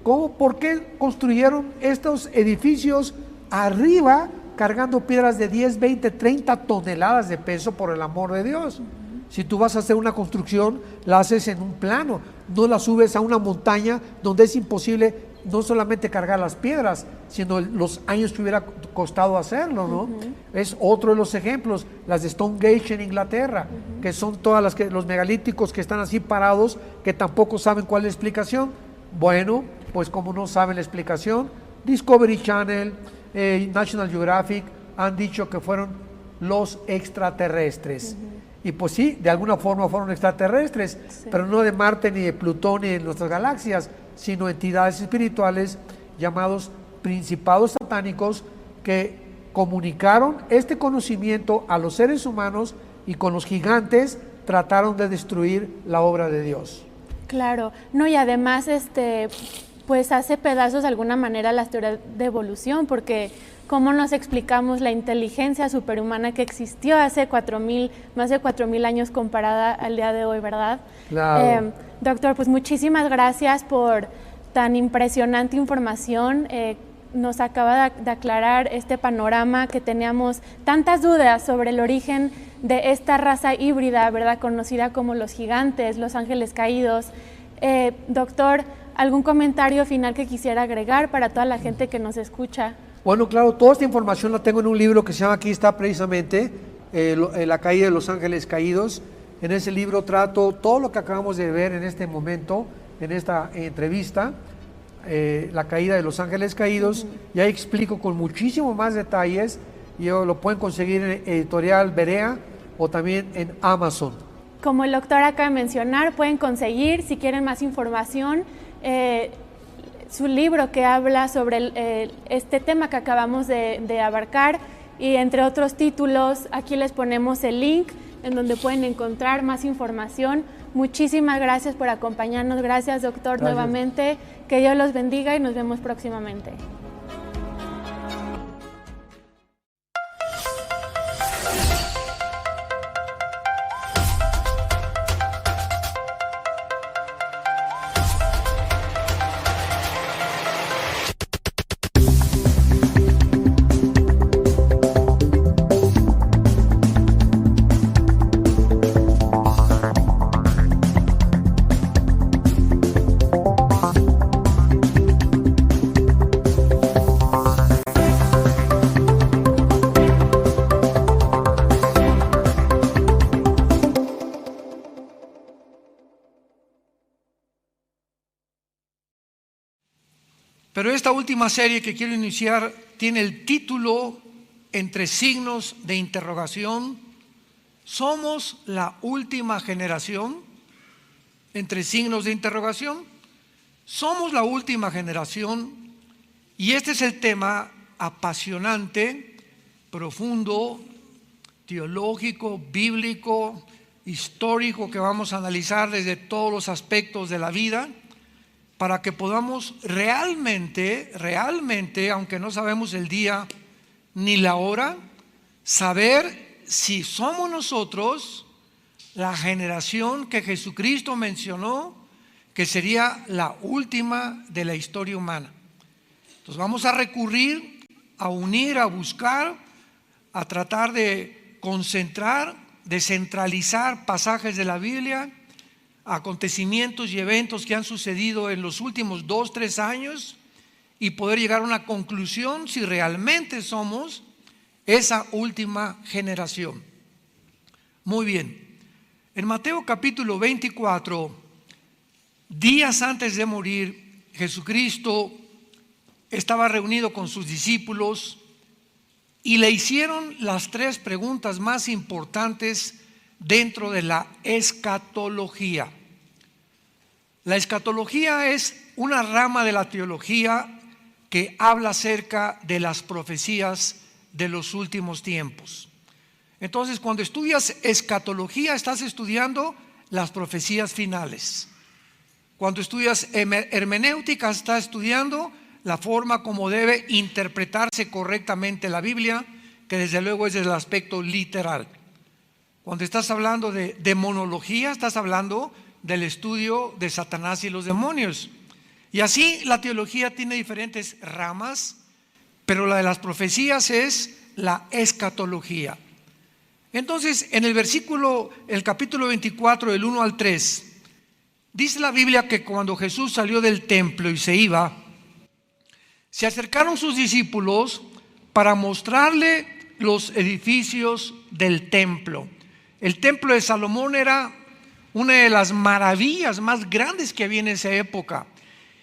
¿Por qué construyeron estos edificios arriba cargando piedras de 10, 20, 30 toneladas de peso, por el amor de Dios? Si tú vas a hacer una construcción, la haces en un plano, no la subes a una montaña donde es imposible no solamente cargar las piedras, sino los años que hubiera costado hacerlo, ¿no? Es otro de los ejemplos, las de Stonehenge en Inglaterra, que son todas los megalíticos que están así parados, que tampoco saben cuál es la explicación. Bueno, pues como no saben la explicación, Discovery Channel, National Geographic han dicho que fueron los extraterrestres. Y pues sí, de alguna forma fueron extraterrestres, pero no de Marte, ni de Plutón, ni de nuestras galaxias, sino entidades espirituales llamados principados satánicos, que comunicaron este conocimiento a los seres humanos y con los gigantes trataron de destruir la obra de Dios. Claro, no, y además pues hace pedazos de alguna manera las teorías de evolución, porque ¿cómo nos explicamos la inteligencia superhumana que existió hace más de 4.000 años comparada al día de hoy, verdad? Claro. Doctor, pues muchísimas gracias por tan impresionante información. Nos acaba de aclarar este panorama que teníamos tantas dudas sobre el origen de esta raza híbrida, ¿verdad?, conocida como los gigantes, los ángeles caídos. Doctor, ¿algún comentario final que quisiera agregar para toda la gente que nos escucha? Bueno, claro, toda esta información la tengo en un libro que se llama, aquí está precisamente, La caída de los ángeles caídos. En ese libro trato todo lo que acabamos de ver en este momento, en esta entrevista, la caída de los ángeles caídos, y ahí explico con muchísimo más detalles, y lo pueden conseguir en Editorial Berea o también en Amazon. Como el doctor acaba de mencionar, pueden conseguir, si quieren más información, su libro que habla sobre este tema que acabamos de abarcar, y entre otros títulos. Aquí les ponemos el link en donde pueden encontrar más información. Muchísimas gracias por acompañarnos. Gracias, doctor, nuevamente. Que Dios los bendiga y nos vemos próximamente. Pero esta última serie que quiero iniciar tiene el título entre signos de interrogación. ¿Somos la última generación? Entre signos de interrogación. Somos la última generación, y este es el tema apasionante, profundo, teológico, bíblico, histórico, que vamos a analizar desde todos los aspectos de la vida, para que podamos realmente, aunque no sabemos el día ni la hora, saber si somos nosotros la generación que Jesucristo mencionó que sería la última de la historia humana. Entonces vamos a recurrir a unir, a buscar, a tratar de concentrar, de centralizar pasajes de la Biblia, acontecimientos y eventos que han sucedido en los últimos 2-3 años, y poder llegar a una conclusión si realmente somos esa última generación. Muy bien, en Mateo capítulo 24, días antes de morir, Jesucristo estaba reunido con sus discípulos y le hicieron las 3 preguntas más importantes dentro de la escatología. La escatología es una rama de la teología que habla acerca de las profecías de los últimos tiempos. Entonces, cuando estudias escatología, estás estudiando las profecías finales. Cuando estudias hermenéutica, estás estudiando la forma como debe interpretarse correctamente la Biblia, que desde luego es desde el aspecto literal. Cuando estás hablando de demonología, estás hablando del estudio de Satanás y los demonios. Y así la teología tiene diferentes ramas, pero la de las profecías es la escatología. Entonces, en el capítulo 24, del 1 al 3, dice la Biblia que cuando Jesús salió del templo y se iba, se acercaron sus discípulos para mostrarle los edificios del templo. El templo de Salomón era una de las maravillas más grandes que había en esa época,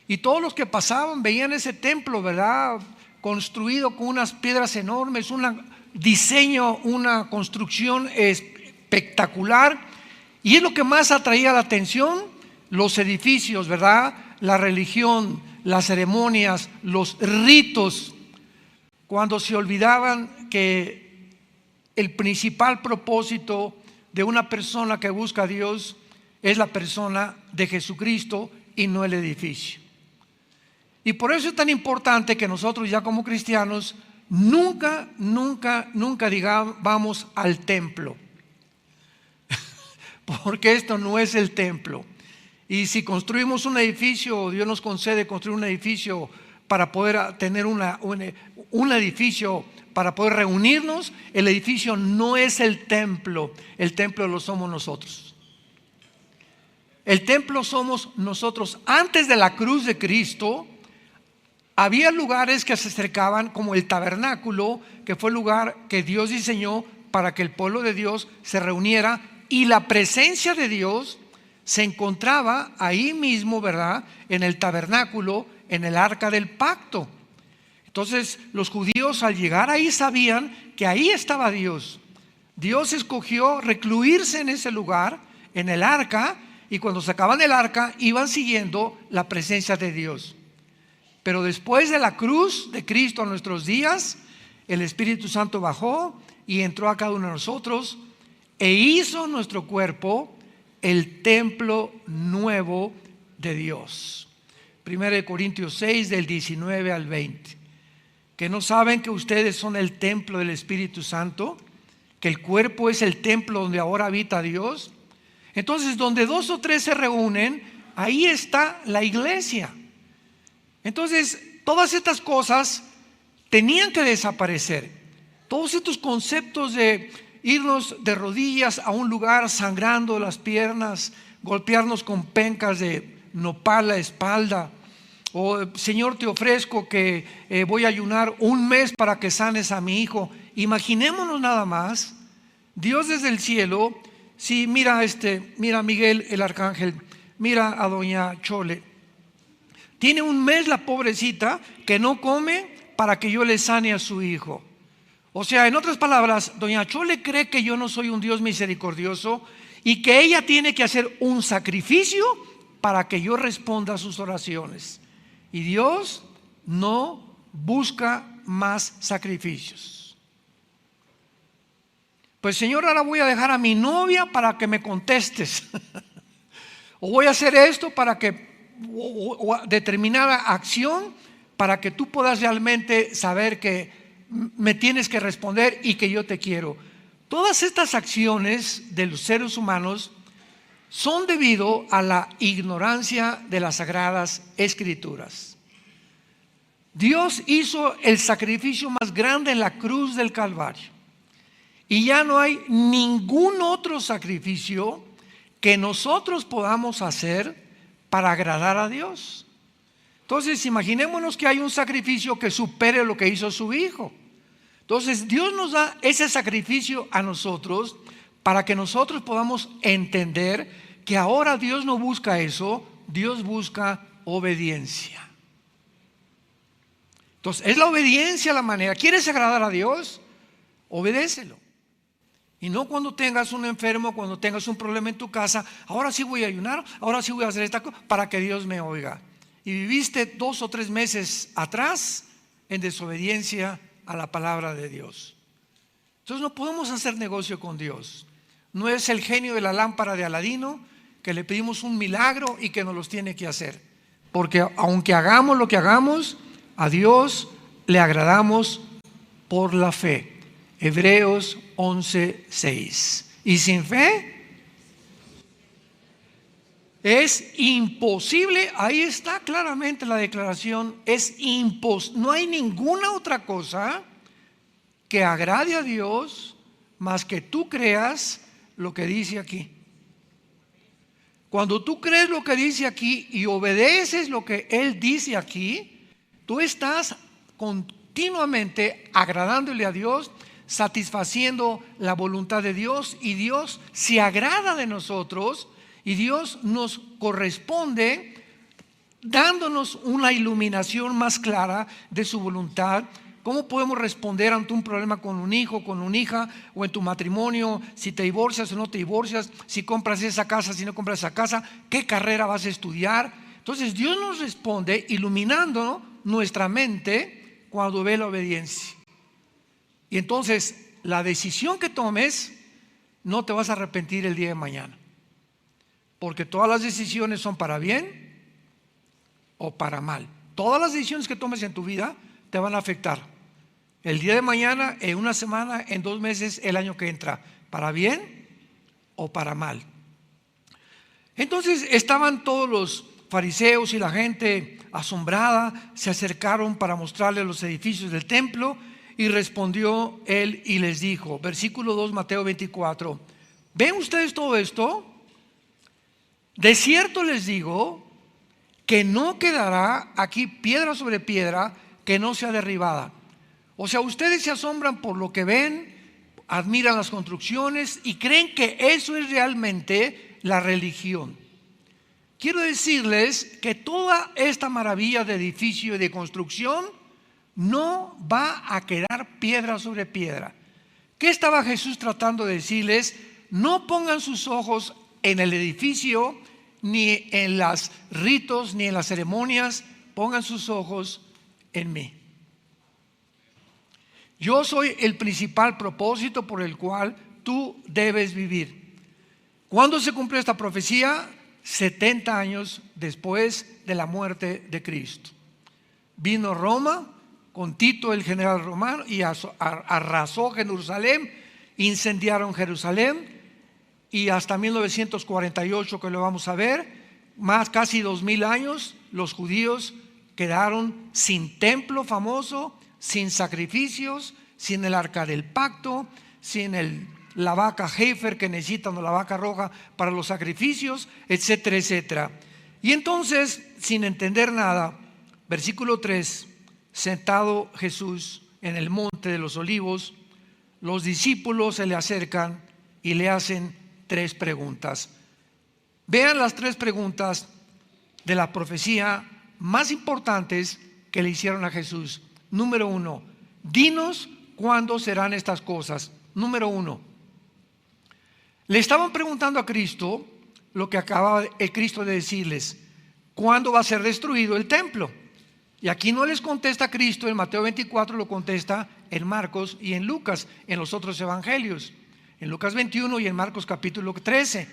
y todos los que pasaban veían ese templo, ¿verdad?, construido con unas piedras enormes, un diseño, una construcción espectacular, y es lo que más atraía la atención, los edificios, ¿verdad?, la religión, las ceremonias, los ritos, cuando se olvidaban que el principal propósito de una persona que busca a Dios es la persona de Jesucristo y no el edificio. Y por eso es tan importante que nosotros, ya como cristianos, nunca digamos vamos al templo, porque esto no es el templo. Y si construimos un edificio, Dios nos concede construir un edificio para poder tener un edificio para poder reunirnos, el edificio no es el templo lo somos nosotros. El templo somos nosotros. Antes de la cruz de Cristo, había lugares que se acercaban, como el tabernáculo, que fue el lugar que Dios diseñó para que el pueblo de Dios se reuniera, y la presencia de Dios se encontraba ahí mismo, ¿verdad? En el tabernáculo, en el arca del pacto. Entonces los judíos, al llegar ahí, sabían que ahí estaba Dios. Dios escogió recluirse en ese lugar, en el arca, y cuando sacaban el arca iban siguiendo la presencia de Dios. Pero después de la cruz de Cristo a nuestros días, el Espíritu Santo bajó y entró a cada uno de nosotros e hizo nuestro cuerpo el templo nuevo de Dios. 1 Corintios 6, del 19 al 20. ¿Que no saben que ustedes son el templo del Espíritu Santo? Que el cuerpo es el templo donde ahora habita Dios. Entonces, donde 2 o 3 se reúnen, ahí está la iglesia. Entonces, todas estas cosas tenían que desaparecer. Todos estos conceptos de irnos de rodillas a un lugar sangrando las piernas, golpearnos con pencas de nopal la espalda, o Señor, te ofrezco que voy a ayunar un mes para que sanes a mi hijo. Imaginémonos nada más, Dios desde el cielo, sí, mira a Miguel el arcángel, mira a doña Chole, tiene un mes la pobrecita que no come para que yo le sane a su hijo. O sea, en otras palabras, doña Chole cree que yo no soy un Dios misericordioso y que ella tiene que hacer un sacrificio para que yo responda a sus oraciones. Y Dios no busca más sacrificios. Pues Señor, ahora voy a dejar a mi novia para que me contestes. O voy a hacer esto para que, o determinada acción para que tú puedas realmente saber que me tienes que responder y que yo te quiero. Todas estas acciones de los seres humanos son debido a la ignorancia de las Sagradas Escrituras. Dios hizo el sacrificio más grande en la cruz del Calvario, y ya no hay ningún otro sacrificio que nosotros podamos hacer para agradar a Dios. Entonces, imaginémonos que hay un sacrificio que supere lo que hizo su Hijo. Entonces, Dios nos da ese sacrificio a nosotros para que nosotros podamos entender que ahora Dios no busca eso, Dios busca obediencia. Entonces, es la obediencia la manera. ¿Quieres agradar a Dios? Obedécelo. Y no cuando tengas un enfermo, cuando tengas un problema en tu casa, ahora sí voy a ayunar, ahora sí voy a hacer esta cosa para que Dios me oiga. Y viviste 2 o 3 meses atrás en desobediencia a la palabra de Dios. Entonces no podemos hacer negocio con Dios. No es el genio de la lámpara de Aladino que le pedimos un milagro y que nos los tiene que hacer. Porque aunque hagamos lo que hagamos, a Dios le agradamos por la fe. Hebreos 11:6. Y sin fe es imposible. Ahí está claramente la declaración. No hay ninguna otra cosa que agrade a Dios más que tú creas lo que dice aquí. Cuando tú crees lo que dice aquí y obedeces lo que Él dice aquí, tú estás continuamente agradándole a Dios, satisfaciendo la voluntad de Dios, y Dios se agrada de nosotros y Dios nos corresponde dándonos una iluminación más clara de su voluntad. ¿Cómo podemos responder ante un problema con un hijo, con una hija, o en tu matrimonio, si te divorcias o no te divorcias, si compras esa casa, si no compras esa casa, qué carrera vas a estudiar? Entonces Dios nos responde iluminando nuestra mente cuando ve la obediencia. Y entonces la decisión que tomes no te vas a arrepentir el día de mañana, porque todas las decisiones son para bien o para mal. Todas las decisiones que tomes en tu vida te van a afectar el día de mañana, en una semana, en 2 meses, el año que entra, para bien o para mal. Entonces estaban todos los fariseos y la gente asombrada, se acercaron para mostrarle los edificios del templo, y respondió él y les dijo, versículo 2, Mateo 24, ¿ven ustedes todo esto? De cierto les digo que no quedará aquí piedra sobre piedra que no sea derribada. O sea, ustedes se asombran por lo que ven, admiran las construcciones y creen que eso es realmente la religión. Quiero decirles que toda esta maravilla de edificio y de construcción no va a quedar piedra sobre piedra. ¿Qué estaba Jesús tratando de decirles? No pongan sus ojos en el edificio, ni en los ritos, ni en las ceremonias. Pongan sus ojos en mí. Yo soy el principal propósito por el cual tú debes vivir. ¿Cuándo se cumplió esta profecía? 70 años después de la muerte de Cristo. Vino Roma con Tito, el general romano, y arrasó Jerusalén, incendiaron Jerusalén, y hasta 1948, que lo vamos a ver, más casi 2000 años, los judíos quedaron sin templo famoso, sin sacrificios, sin el arca del pacto, sin la vaca Heifer que necesitan, o la vaca roja para los sacrificios, etcétera, etcétera. Y entonces, sin entender nada, versículo 3, sentado Jesús en el monte de los olivos, los discípulos se le acercan y le hacen 3 preguntas. Vean las 3 preguntas de la profecía más importantes que le hicieron a Jesús. Número 1, dinos cuándo serán estas cosas. Número 1, le estaban preguntando a Cristo lo que acaba el Cristo de decirles: ¿cuándo va a ser destruido el templo? Y aquí no les contesta Cristo en Mateo 24, lo contesta en Marcos y en Lucas, en los otros evangelios, en Lucas 21 y en Marcos capítulo 13.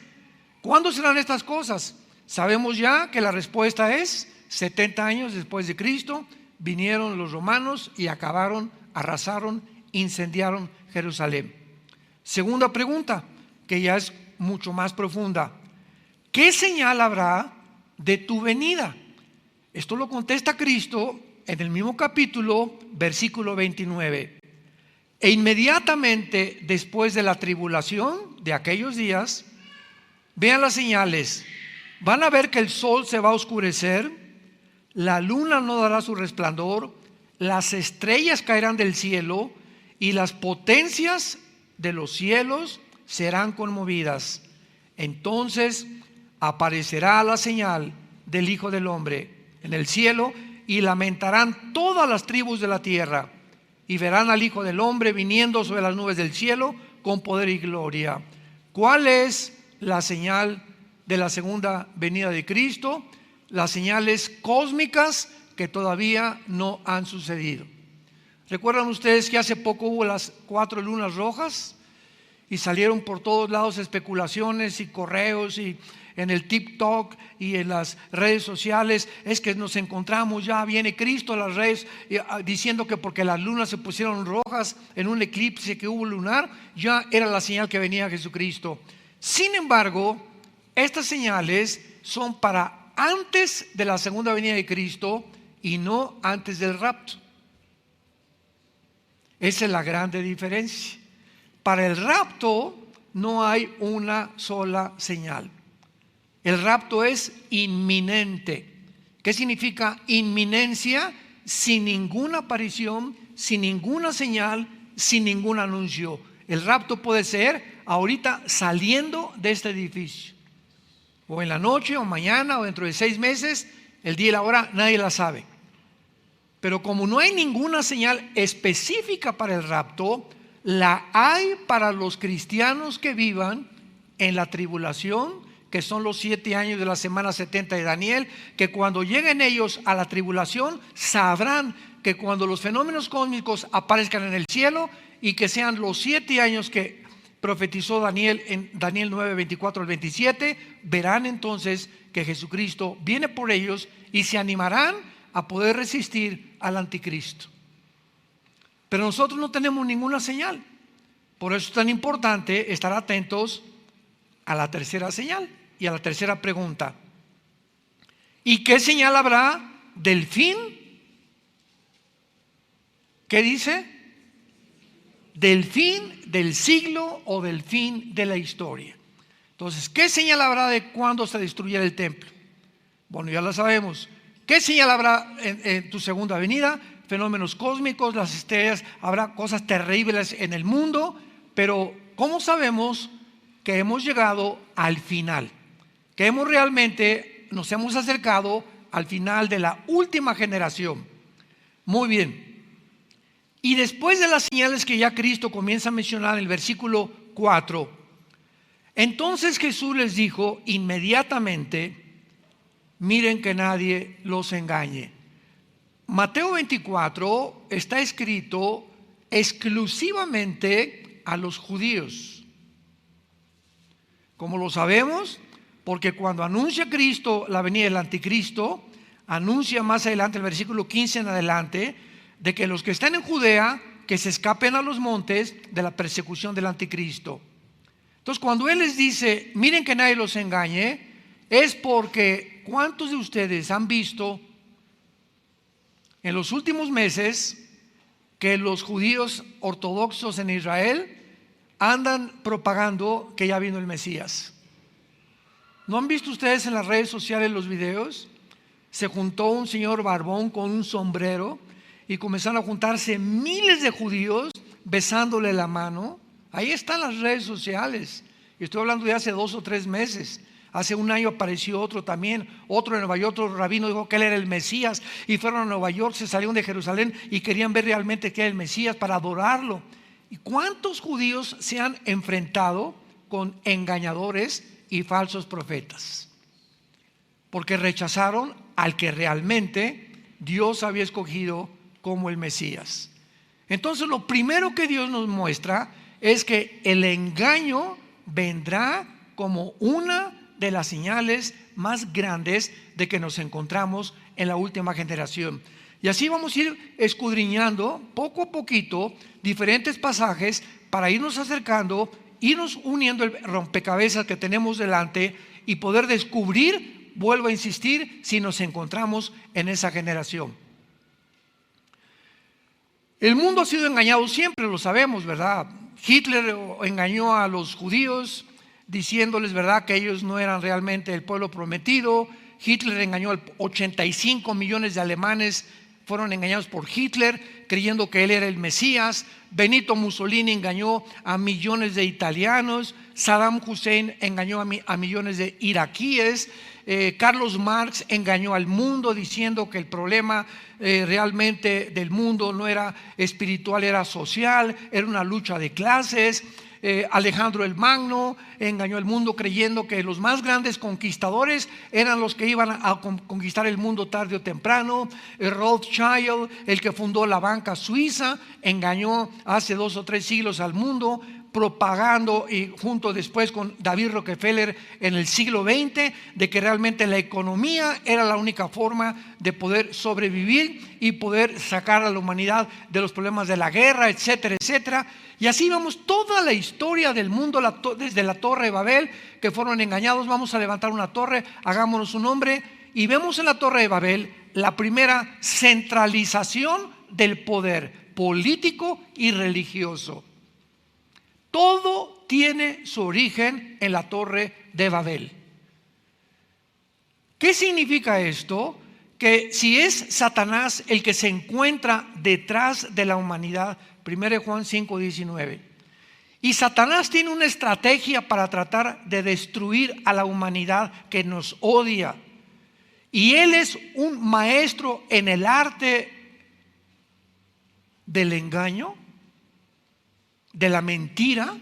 ¿Cuándo serán estas cosas? Sabemos ya que la respuesta es 70 años después de Cristo. Vinieron los romanos y acabaron, arrasaron, incendiaron Jerusalén. Segunda pregunta, que ya es mucho más profunda: ¿qué señal habrá de tu venida? Esto lo contesta Cristo en el mismo capítulo, versículo 29. E inmediatamente después de la tribulación de aquellos días, vean las señales. Van a ver que el sol se va a oscurecer, la luna no dará su resplandor, las estrellas caerán del cielo y las potencias de los cielos serán conmovidas. Entonces aparecerá la señal del Hijo del Hombre en el cielo, y lamentarán todas las tribus de la tierra, y verán al Hijo del Hombre viniendo sobre las nubes del cielo con poder y gloria. ¿Cuál es la señal de la segunda venida de Cristo? Las señales cósmicas que todavía no han sucedido. ¿Recuerdan ustedes que hace poco hubo las 4 lunas rojas? Y salieron por todos lados especulaciones y correos, y en el TikTok y en las redes sociales: es que nos encontramos, ya viene Cristo. A las redes diciendo que porque las lunas se pusieron rojas en un eclipse que hubo lunar, ya era la señal que venía Jesucristo. Sin embargo, estas señales son para antes de la segunda venida de Cristo y no antes del rapto. Esa es la grande diferencia. Para el rapto no hay una sola señal. El rapto es inminente. ¿Qué significa inminencia? Sin ninguna aparición, sin ninguna señal, sin ningún anuncio. El rapto puede ser ahorita saliendo de este edificio, o en la noche, o mañana, o dentro de 6 meses. El día y la hora nadie la sabe. Pero como no hay ninguna señal específica para el rapto, la hay para los cristianos que vivan en la tribulación, que son los 7 años de la semana 70 de Daniel, que cuando lleguen ellos a la tribulación sabrán que cuando los fenómenos cósmicos aparezcan en el cielo, y que sean los 7 años que profetizó Daniel en Daniel 9, 24 al 27, verán entonces que Jesucristo viene por ellos y se animarán a poder resistir al anticristo. Pero nosotros no tenemos ninguna señal. Por eso es tan importante estar atentos a la tercera señal y a la tercera pregunta: ¿y qué señal habrá del fin? ¿Qué dice? Del fin del siglo o del fin de la historia. Entonces, ¿qué señal habrá de cuándo se destruyera el templo? Bueno, ya la sabemos. ¿Qué señal habrá en tu segunda venida? Fenómenos cósmicos, las estrellas, habrá cosas terribles en el mundo, pero ¿cómo sabemos que hemos llegado al final? Que nos hemos acercado al final de la última generación. Muy bien. Y después de las señales que ya Cristo comienza a mencionar en el versículo 4, entonces Jesús les dijo inmediatamente: miren que nadie los engañe. Mateo 24 está escrito exclusivamente a los judíos. ¿Cómo lo sabemos? Porque cuando anuncia Cristo la venida del anticristo, anuncia más adelante, el versículo 15 en adelante, de que los que están en Judea, que se escapen a los montes de la persecución del anticristo. Entonces, cuando Él les dice, miren que nadie los engañe, es porque ¿cuántos de ustedes han visto en los últimos meses que los judíos ortodoxos en Israel andan propagando que ya vino el Mesías? ¿No han visto ustedes en las redes sociales los videos? Se juntó un señor barbón con un sombrero y comenzaron a juntarse miles de judíos besándole la mano. Ahí están las redes sociales. Y estoy hablando de hace 2 o 3 meses. Hace un año apareció otro también, otro en Nueva York, otro rabino dijo que él era el Mesías, y fueron a Nueva York, se salieron de Jerusalén y querían ver realmente que era el Mesías para adorarlo. ¿Y cuántos judíos se han enfrentado con engañadores y falsos profetas? Porque rechazaron al que realmente Dios había escogido como el Mesías. Entonces, lo primero que Dios nos muestra es que el engaño vendrá como una de las señales más grandes de que nos encontramos en la última generación. Y así vamos a ir escudriñando poco a poquito diferentes pasajes para irnos acercando, irnos uniendo el rompecabezas que tenemos delante y poder descubrir, vuelvo a insistir, si nos encontramos en esa generación. El mundo ha sido engañado siempre, lo sabemos, ¿verdad? Hitler engañó a los judíos diciéndoles, ¿verdad?, que ellos no eran realmente el pueblo prometido. Hitler engañó a 85 millones de alemanes, fueron engañados por Hitler creyendo que él era el Mesías. Benito Mussolini engañó a millones de italianos. Saddam Hussein engañó a millones de iraquíes. Carlos Marx engañó al mundo diciendo que el problema realmente del mundo no era espiritual, era social, era una lucha de clases. Alejandro el Magno engañó al mundo creyendo que los más grandes conquistadores eran los que iban a conquistar el mundo tarde o temprano. Rothschild, el que fundó la banca suiza, engañó hace 2 o 3 siglos al mundo, propagando, y junto después con David Rockefeller en el siglo XX, de que realmente la economía era la única forma de poder sobrevivir y poder sacar a la humanidad de los problemas de la guerra, etcétera, etcétera. Y así vamos toda la historia del mundo, desde la Torre de Babel, que fueron engañados. Vamos a levantar una torre, hagámonos un nombre, y vemos en la Torre de Babel la primera centralización del poder político y religioso. Todo tiene su origen en la Torre de Babel. ¿Qué significa esto? Que si es Satanás el que se encuentra detrás de la humanidad, 1 Juan 5:19, y Satanás tiene una estrategia para tratar de destruir a la humanidad que nos odia, y él es un maestro en el arte del engaño, de la mentira.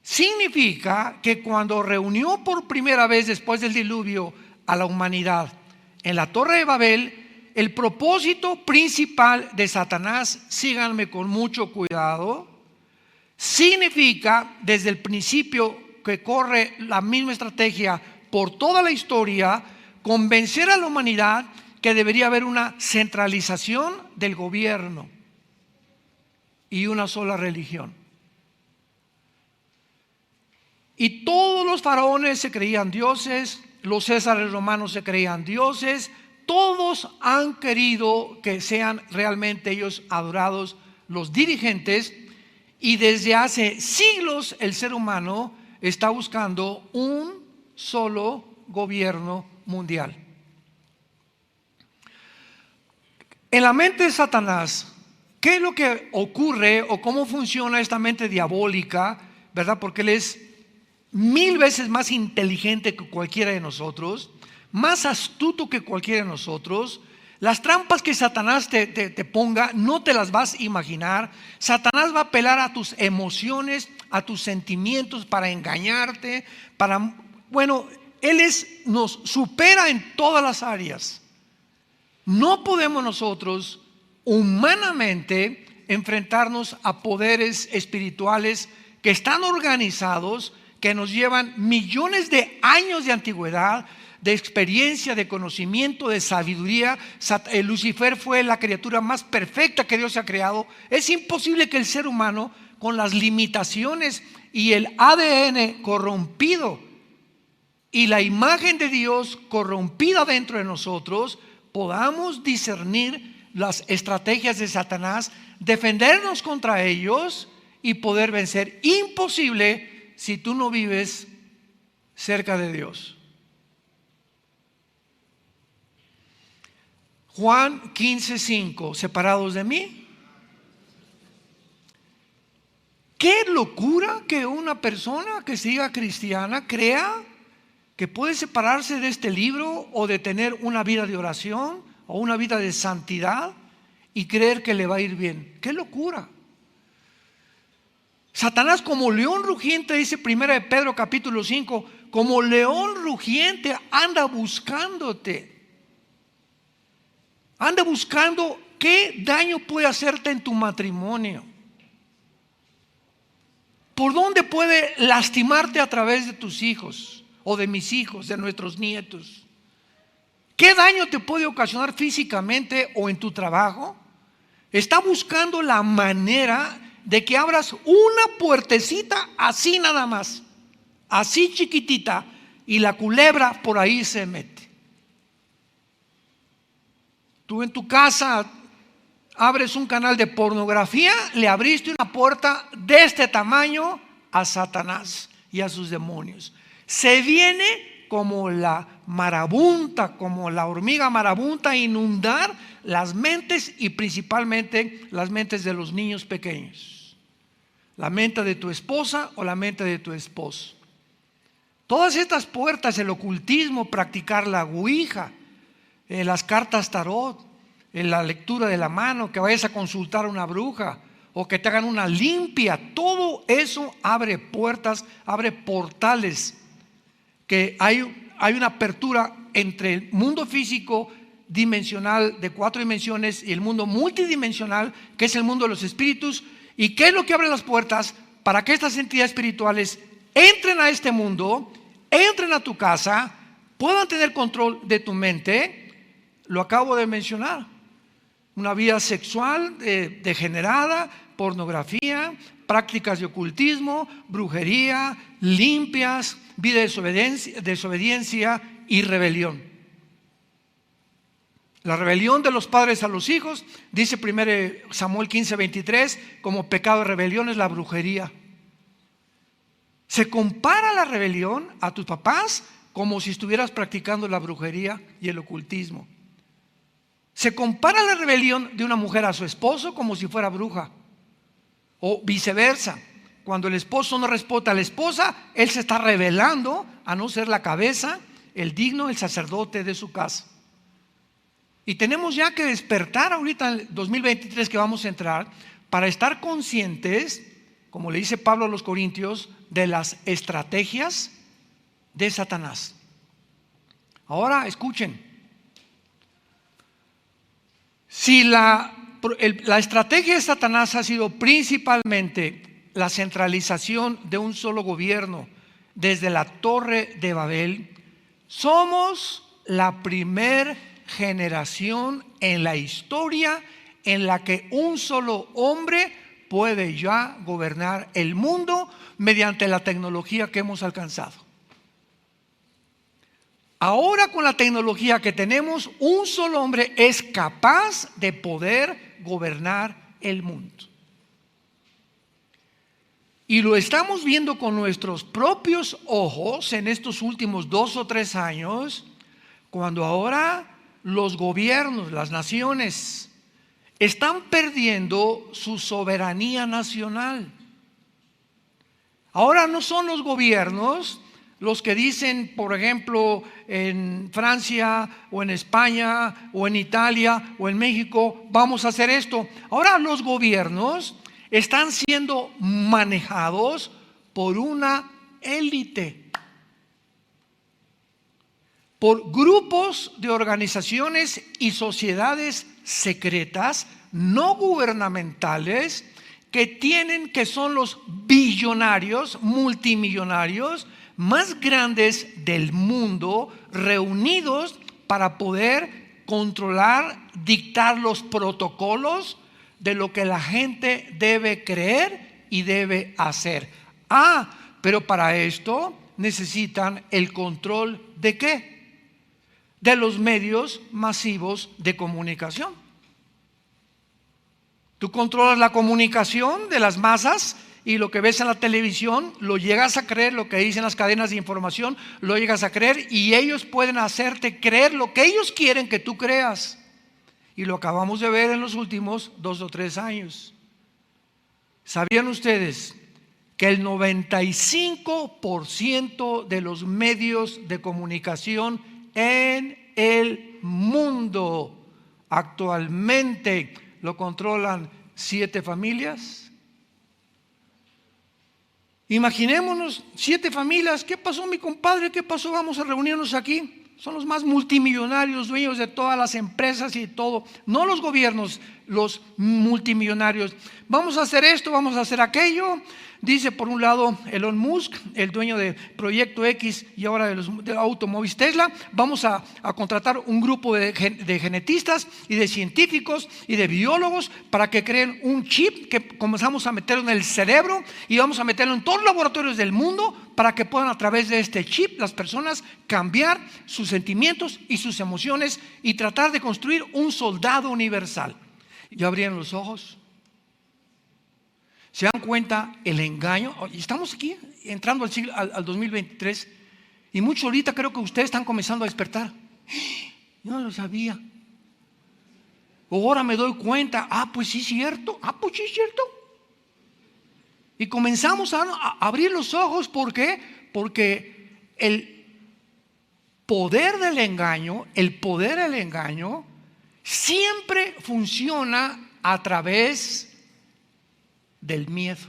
Significa que cuando reunió por primera vez después del diluvio a la humanidad en la Torre de Babel, el propósito principal de Satanás, síganme con mucho cuidado, significa desde el principio que corre la misma estrategia por toda la historia, convencer a la humanidad que debería haber una centralización del gobierno y una sola religión. Y todos los faraones se creían dioses, los césares romanos se creían dioses, todos han querido que sean realmente ellos adorados, los dirigentes, y desde hace siglos el ser humano está buscando un solo gobierno mundial. En la mente de Satanás, ¿qué es lo que ocurre o cómo funciona esta mente diabólica? ¿Verdad? Porque él es 1000 veces más inteligente que cualquiera de nosotros, más astuto que cualquiera de nosotros. Las trampas que Satanás te ponga, no te las vas a imaginar. Satanás va a apelar a tus emociones, a tus sentimientos para engañarte, él nos supera en todas las áreas. No podemos nosotros humanamente enfrentarnos a poderes espirituales que están organizados, que nos llevan millones de años de antigüedad, de experiencia, de conocimiento, de sabiduría. Lucifer fue la criatura más perfecta que Dios ha creado. Es imposible que el ser humano, con las limitaciones y el ADN corrompido y la imagen de Dios corrompida dentro de nosotros, podamos discernir las estrategias de Satanás, defendernos contra ellos y poder vencer. Imposible si tú no vives cerca de Dios. Juan 15:5, separados de mí. Qué locura que una persona que se diga cristiana crea que puede separarse de este libro o de tener una vida de oración o una vida de santidad y creer que le va a ir bien. Qué locura. Satanás, como león rugiente, dice 1 de Pedro capítulo 5, como león rugiente anda buscándote. Anda buscando qué daño puede hacerte en tu matrimonio. ¿Por dónde puede lastimarte a través de tus hijos o de mis hijos, de nuestros nietos? ¿Qué daño te puede ocasionar físicamente o en tu trabajo? Está buscando la manera de que abras una puertecita así nada más, así chiquitita, y la culebra por ahí se mete. Tú en tu casa abres un canal de pornografía, le abriste una puerta de este tamaño a Satanás y a sus demonios. Se viene como la marabunta, como la hormiga marabunta, a inundar las mentes y principalmente las mentes de los niños pequeños. La mente de tu esposa o la mente de tu esposo. Todas estas puertas, el ocultismo, practicar la ouija, las cartas tarot, en la lectura de la mano, que vayas a consultar a una bruja o que te hagan una limpia, todo eso abre puertas, abre portales, que hay una apertura entre el mundo físico dimensional de 4 dimensiones y el mundo multidimensional, que es el mundo de los espíritus. ¿Y qué es lo que abre las puertas? Para que estas entidades espirituales entren a este mundo, entren a tu casa, puedan tener control de tu mente. Lo acabo de mencionar: una vida sexual degenerada, pornografía, prácticas de ocultismo, brujería, limpias, vida de desobediencia y rebelión. La rebelión de los padres a los hijos, dice 1 Samuel 15:23, como pecado de rebelión es la brujería. Se compara la rebelión a tus papás como si estuvieras practicando la brujería y el ocultismo. Se compara la rebelión de una mujer a su esposo como si fuera bruja, o viceversa. Cuando el esposo no respeta a la esposa, él se está rebelando a no ser la cabeza, el digno, el sacerdote de su casa. Y tenemos ya que despertar ahorita en el 2023 que vamos a entrar, para estar conscientes, como le dice Pablo a los Corintios, de las estrategias de Satanás. Ahora escuchen. Si la estrategia de Satanás ha sido principalmente la centralización de un solo gobierno desde la Torre de Babel, somos la primer generación en la historia en la que un solo hombre puede ya gobernar el mundo mediante la tecnología que hemos alcanzado. Ahora, con la tecnología que tenemos, un solo hombre es capaz de poder gobernar el mundo. Y lo estamos viendo con nuestros propios ojos en estos últimos 2 o 3 años, cuando ahora los gobiernos, las naciones están perdiendo su soberanía nacional. Ahora no son los gobiernos los que dicen, por ejemplo, en Francia o en España o en Italia o en México, vamos a hacer esto. Ahora los gobiernos están siendo manejados por una élite, por grupos de organizaciones y sociedades secretas, no gubernamentales, que son los billonarios, multimillonarios más grandes del mundo, reunidos para poder controlar, dictar los protocolos de lo que la gente debe creer y debe hacer. Pero para esto necesitan el control ¿de qué? De los medios masivos de comunicación. Tú controlas la comunicación de las masas y lo que ves en la televisión lo llegas a creer, lo que dicen las cadenas de información lo llegas a creer, y ellos pueden hacerte creer lo que ellos quieren que tú creas. Y lo acabamos de ver en los últimos 2 o 3 años. ¿Sabían ustedes que el 95% de los medios de comunicación en el mundo actualmente lo controlan 7 familias? Imaginémonos 7 familias. ¿Qué pasó, mi compadre? ¿Qué pasó? Vamos a reunirnos aquí. Son los más multimillonarios, dueños de todas las empresas y todo. No los gobiernos, los multimillonarios. Vamos a hacer esto, vamos a hacer aquello. Dice por un lado Elon Musk, el dueño de Proyecto X y ahora de automóviles Tesla, vamos a contratar un grupo de genetistas y de científicos y de biólogos para que creen un chip que comenzamos a meterlo en el cerebro y vamos a meterlo en todos los laboratorios del mundo para que puedan a través de este chip las personas cambiar sus sentimientos y sus emociones y tratar de construir un soldado universal. ¿Ya abrieron los ojos? ¿Se dan cuenta el engaño? Estamos aquí entrando al 2023 y muchos ahorita creo que ustedes están comenzando a despertar. Yo no lo sabía. Ahora me doy cuenta. Pues sí es cierto. Pues sí es cierto. Y comenzamos a abrir los ojos. ¿Por qué? Porque el poder del engaño siempre funciona a través del miedo.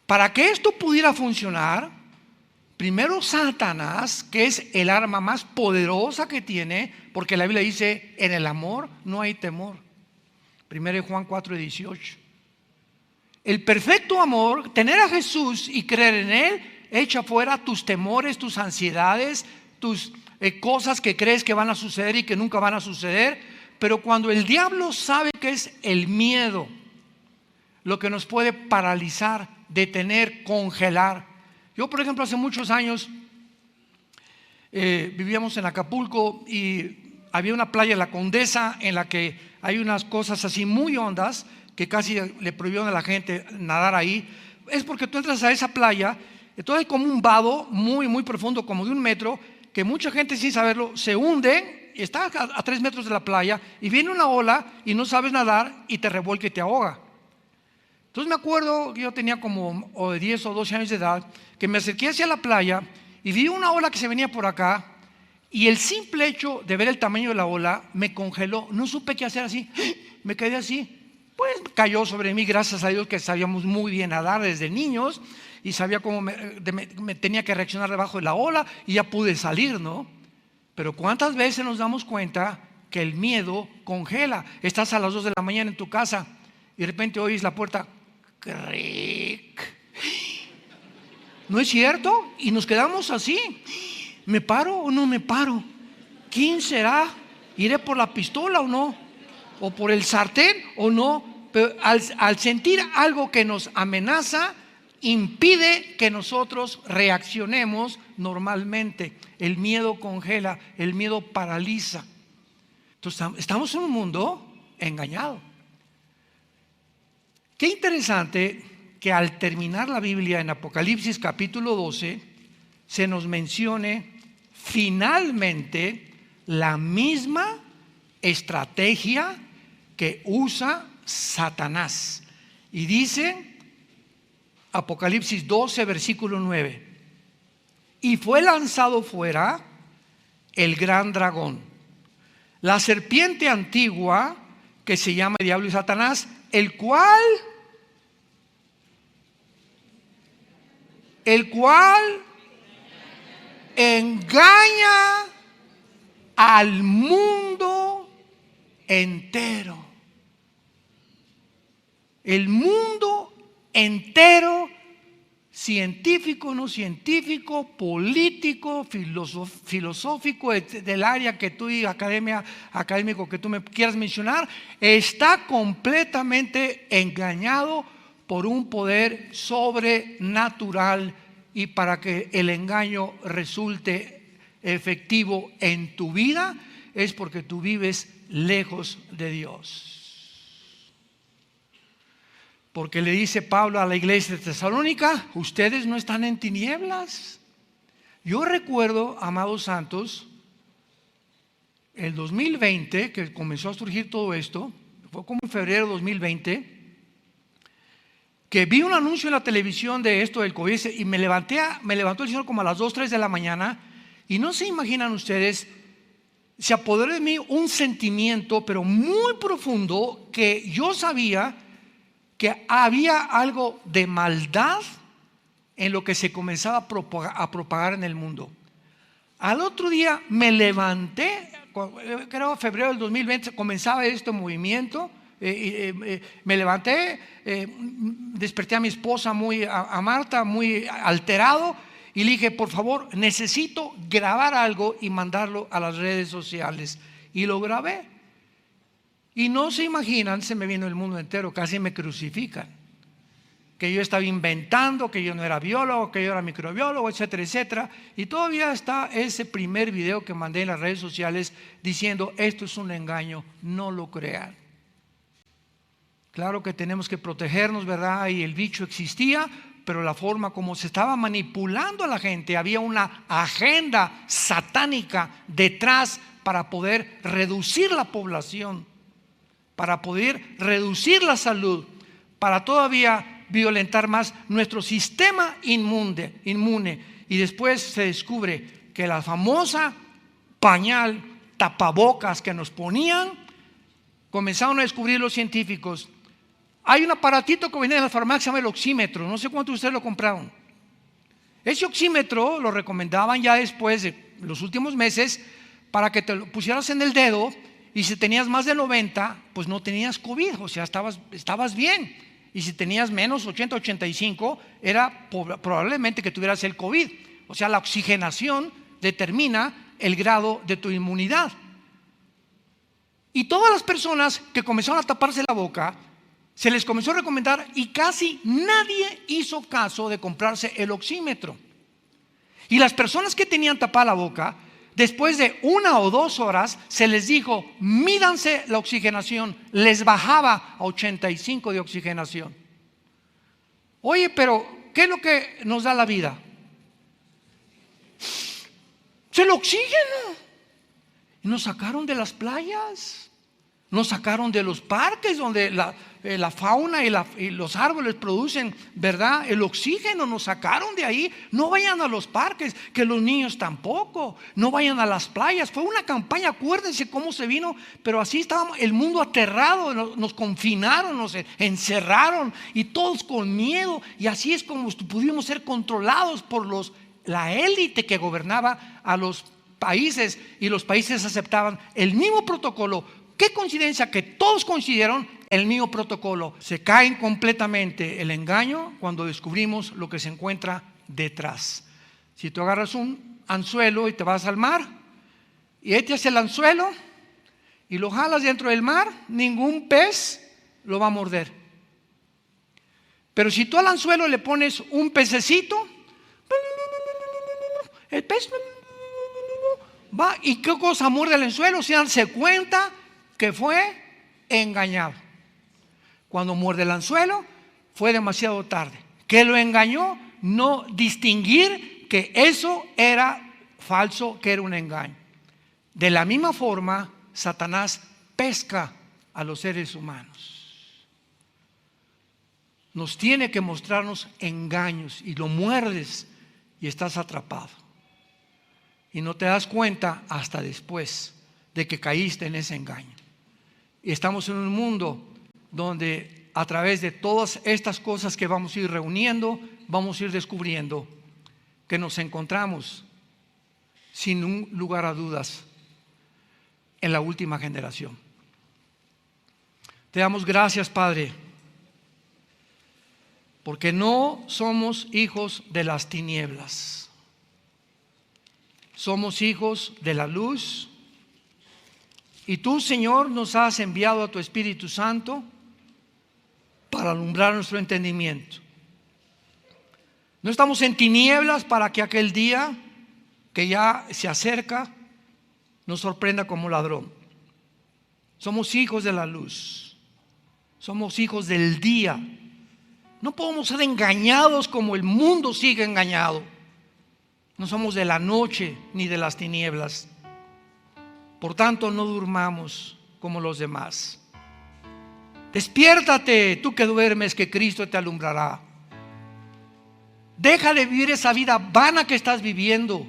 Para que esto pudiera funcionar, primero Satanás, que es el arma más poderosa que tiene, porque la Biblia dice, en el amor no hay temor. 1 Juan 4:18. El perfecto amor, tener a Jesús y creer en Él, echa fuera tus temores, tus ansiedades, tus cosas que crees que van a suceder y que nunca van a suceder. Pero cuando el diablo sabe que es el miedo lo que nos puede paralizar, detener, congelar. Yo, por ejemplo, hace muchos años vivíamos en Acapulco y había una playa, La Condesa, en la que hay unas cosas así muy hondas que casi le prohibieron a la gente nadar ahí. Es porque tú entras a esa playa, entonces hay como un vado muy, muy profundo, como de 1 metro, que mucha gente sin saberlo se hunde. Está a 3 metros de la playa y viene una ola y no sabes nadar y te revuelca y te ahoga. Entonces me acuerdo que yo tenía como 10 o 12 años de edad, que me acerqué hacia la playa y vi una ola que se venía por acá, y el simple hecho de ver el tamaño de la ola me congeló. No supe qué hacer, así me quedé así. Pues cayó sobre mí, gracias a Dios que sabíamos muy bien nadar desde niños y sabía cómo me tenía que reaccionar debajo de la ola y ya pude salir, ¿no? Pero ¿cuántas veces nos damos cuenta que el miedo congela? Estás a las 2 de la mañana en tu casa y de repente oyes la puerta, cric. ¿No es cierto? Y nos quedamos así. ¿Me paro o no me paro? ¿Quién será? ¿Iré por la pistola o no? ¿O por el sartén o no? Pero al sentir algo que nos amenaza, impide que nosotros reaccionemos normalmente. El miedo congela, el miedo paraliza. Entonces estamos en un mundo engañado. Qué interesante que al terminar la Biblia en Apocalipsis capítulo 12 se nos mencione finalmente la misma estrategia que usa Satanás. Y dice Apocalipsis 12, versículo 9: y fue lanzado fuera el gran dragón, la serpiente antigua, que se llama Diablo y Satanás, el cual engaña al mundo entero. El mundo entero, científico, no científico, político, filosófico, del área que tú y académico que tú me quieras mencionar, está completamente engañado por un poder sobrenatural, y para que el engaño resulte efectivo en tu vida es porque tú vives lejos de Dios. Porque le dice Pablo a la iglesia de Tesalónica: ustedes no están en tinieblas. Yo recuerdo, amados santos, el 2020, que comenzó a surgir todo esto, fue como en febrero de 2020, que vi un anuncio en la televisión de esto del COVID, y me levantó el Señor como a las 2, 3 de la mañana, y no se imaginan ustedes, se apoderó de mí un sentimiento, pero muy profundo, que yo sabía que había algo de maldad en lo que se comenzaba a propagar en el mundo. Al otro día me levanté, creo febrero del 2020 comenzaba este movimiento. Me levanté, desperté a mi esposa, a Marta, muy alterado, y le dije: por favor, necesito grabar algo y mandarlo a las redes sociales. Y lo grabé. Y no se imaginan, se me vino el mundo entero, casi me crucifican, que yo estaba inventando, que yo no era biólogo, que yo era microbiólogo, etcétera, etcétera. Y todavía está ese primer video que mandé en las redes sociales diciendo: esto es un engaño, no lo crean. Claro que tenemos que protegernos, ¿verdad? Y el bicho existía, pero la forma como se estaba manipulando a la gente, había una agenda satánica detrás para poder reducir la población, para poder reducir la salud, para todavía violentar más nuestro sistema inmune. Y después se descubre que la famosa pañal, tapabocas que nos ponían, comenzaron a descubrir los científicos. Hay un aparatito que viene de la farmacia, se llama el oxímetro. No sé cuántos de ustedes lo compraron. Ese oxímetro lo recomendaban ya después de los últimos meses para que te lo pusieras en el dedo, y si tenías más de 90, pues no tenías COVID, o sea, estabas bien. Y si tenías menos 80, 85, era probablemente que tuvieras el COVID. O sea, la oxigenación determina el grado de tu inmunidad. Y todas las personas que comenzaron a taparse la boca, se les comenzó a recomendar, y casi nadie hizo caso de comprarse el oxímetro. Y las personas que tenían tapada la boca, después de 1 o 2 horas, se les dijo: mídanse la oxigenación. Les bajaba a 85 de oxigenación. Oye, pero ¿qué es lo que nos da la vida? Es el oxígeno. Y nos sacaron de las playas, nos sacaron de los parques donde la fauna y los árboles producen, ¿verdad?, el oxígeno. Nos sacaron de ahí. No vayan a los parques, que los niños tampoco. No vayan a las playas. Fue una campaña, acuérdense cómo se vino, pero así estábamos, el mundo aterrado. Nos confinaron, nos encerraron, y todos con miedo. Y así es como pudimos ser controlados por la élite que gobernaba a los países, y los países aceptaban el mismo protocolo. Qué coincidencia que todos coincidieron el mismo protocolo. Se cae completamente el engaño cuando descubrimos lo que se encuentra detrás. Si tú agarras un anzuelo y te vas al mar, y echas el anzuelo y lo jalas dentro del mar, ningún pez lo va a morder. Pero si tú al anzuelo le pones un pececito, el pez va, ¿y qué cosa muerde el anzuelo? Se dan cuenta que fue engañado. Cuando muerde el anzuelo, fue demasiado tarde. ¿Qué lo engañó? No distinguir que eso era falso, que era un engaño. De la misma forma, Satanás pesca a los seres humanos. Nos tiene que mostrarnos engaños y lo muerdes y estás atrapado. Y no te das cuenta hasta después de que caíste en ese engaño. Y estamos en un mundo donde a través de todas estas cosas que vamos a ir reuniendo, vamos a ir descubriendo que nos encontramos sin un lugar a dudas en la última generación. Te damos gracias, Padre, porque no somos hijos de las tinieblas. Somos hijos de la luz. Y tú, Señor, nos has enviado a tu Espíritu Santo para alumbrar nuestro entendimiento. No estamos en tinieblas para que aquel día que ya se acerca nos sorprenda como ladrón. Somos hijos de la luz. Somos hijos del día. No podemos ser engañados como el mundo sigue engañado. No somos de la noche ni de las tinieblas. Por tanto, no durmamos como los demás. Despiértate, tú que duermes, que Cristo te alumbrará. Deja de vivir esa vida vana que estás viviendo,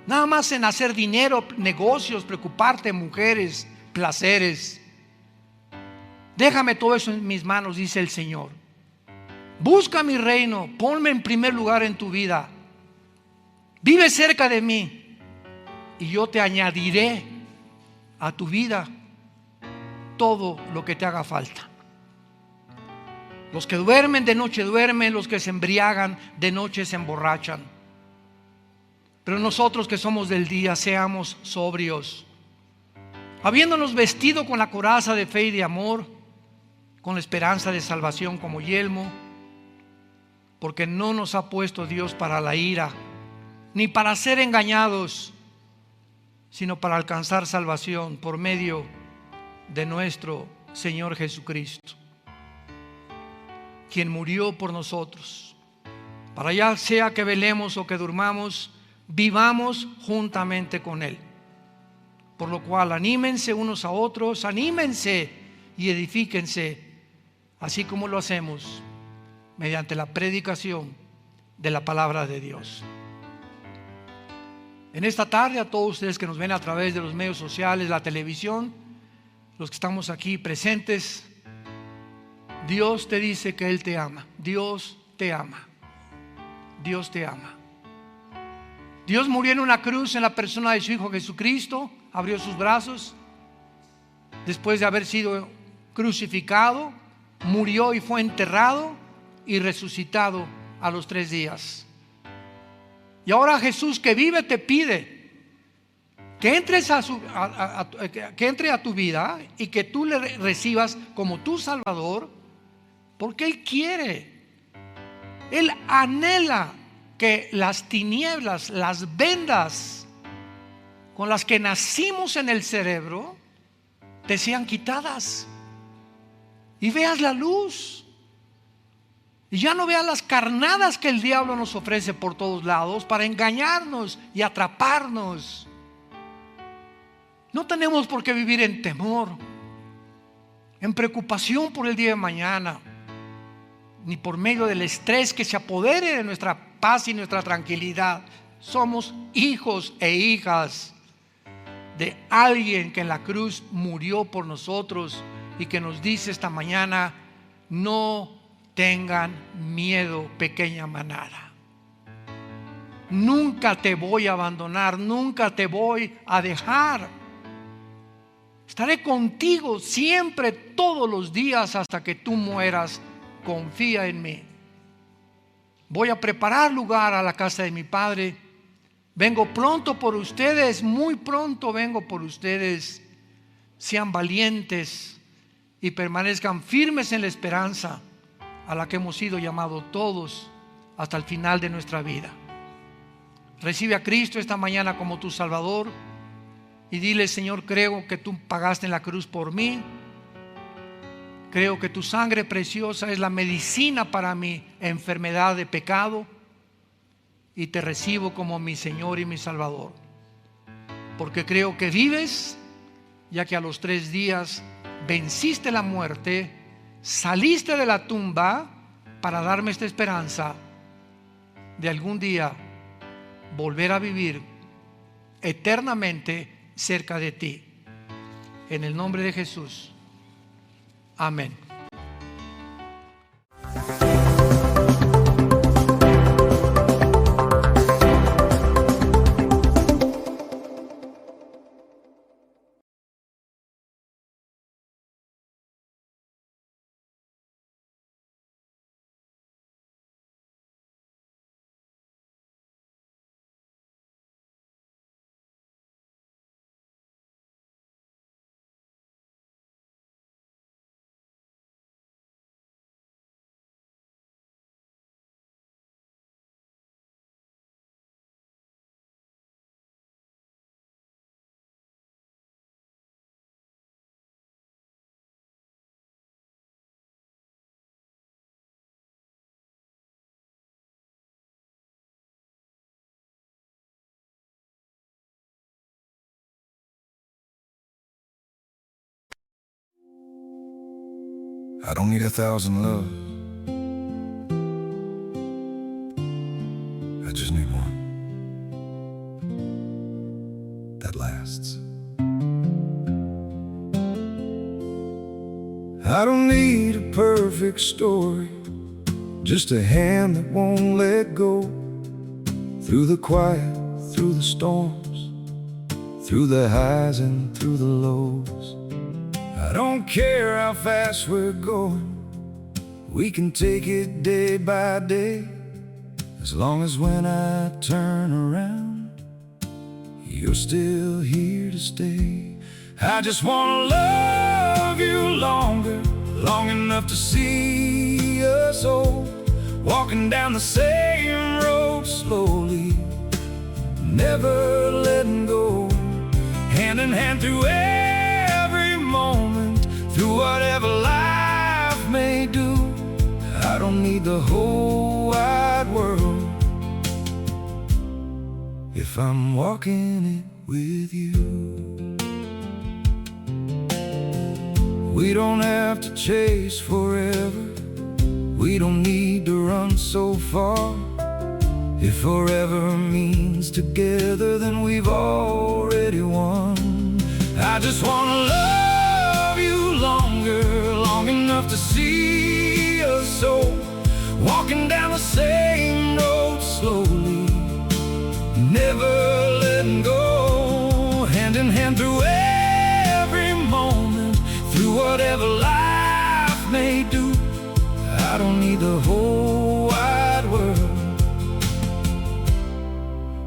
nada más en hacer dinero, negocios, preocuparte, mujeres, placeres. Déjame todo eso en mis manos, dice el Señor. Busca mi reino, ponme en primer lugar en tu vida. Vive cerca de mí y yo te añadiré a tu vida todo lo que te haga falta. Los que duermen de noche duermen, los que se embriagan de noche se emborrachan. Pero nosotros que somos del día, seamos sobrios, habiéndonos vestido con la coraza de fe y de amor, con la esperanza de salvación como yelmo, porque no nos ha puesto Dios para la ira, ni para ser engañados, sino para alcanzar salvación por medio de nuestro Señor Jesucristo, quien murió por nosotros, para ya sea que velemos o que durmamos, vivamos juntamente con Él. Por lo cual anímense unos a otros, anímense y edifíquense, así como lo hacemos mediante la predicación de la palabra de Dios. En esta tarde, a todos ustedes que nos ven a través de los medios sociales, la televisión, los que estamos aquí presentes, Dios te dice que Él te ama. Dios te ama. Dios te ama. Dios murió en una cruz en la persona de su Hijo Jesucristo, abrió sus brazos después de haber sido crucificado, murió y fue enterrado y resucitado a los 3 días. Y ahora Jesús, que vive, te pide que entres que entre a tu vida y que tú le recibas como tu Salvador, porque Él quiere, Él anhela que las tinieblas, las vendas con las que nacimos en el cerebro, te sean quitadas y veas la luz. Y ya no veas las carnadas que el diablo nos ofrece por todos lados para engañarnos y atraparnos. No tenemos por qué vivir en temor, en preocupación por el día de mañana, ni por medio del estrés que se apodere de nuestra paz y nuestra tranquilidad. Somos hijos e hijas de alguien que en la cruz murió por nosotros y que nos dice esta mañana: no tengan miedo, pequeña manada. Nunca te voy a abandonar, nunca te voy a dejar. Estaré contigo siempre, todos los días, hasta que tú mueras. Confía en mí. Voy a preparar lugar a la casa de mi Padre. Vengo pronto por ustedes, muy pronto vengo por ustedes. Sean valientes y permanezcan firmes en la esperanza a la que hemos sido llamados todos hasta el final de nuestra vida. Recibe a Cristo esta mañana como tu Salvador y dile: Señor, creo que tú pagaste en la cruz por mí. Creo que tu sangre preciosa es la medicina para mi enfermedad de pecado y te recibo como mi Señor y mi Salvador. porque creo que vives, ya que a los 3 días venciste la muerte, saliste de la tumba para darme esta esperanza de algún día volver a vivir eternamente cerca de ti. En el nombre de Jesús. Amén. I don't need 1,000 loves, I just need one that lasts. I don't need a perfect story, just a hand that won't let go. Through the quiet, through the storms, through the highs and through the lows. I don't care how fast we're going, we can take it day by day. As long as when I turn around, you're still here to stay. I just wanna love you longer, long enough to see us old, walking down the same road slowly, never letting go, hand in hand through every moment, through whatever life may do. I don't need the whole wide world if I'm walking it with you. We don't have to chase forever, we don't need to run so far. If forever means together, then we've already won. I just wanna love you longer, long enough to see us so, walking down the same road slowly, never letting go, hand in hand through every moment, through whatever life may do. I don't need the whole wide world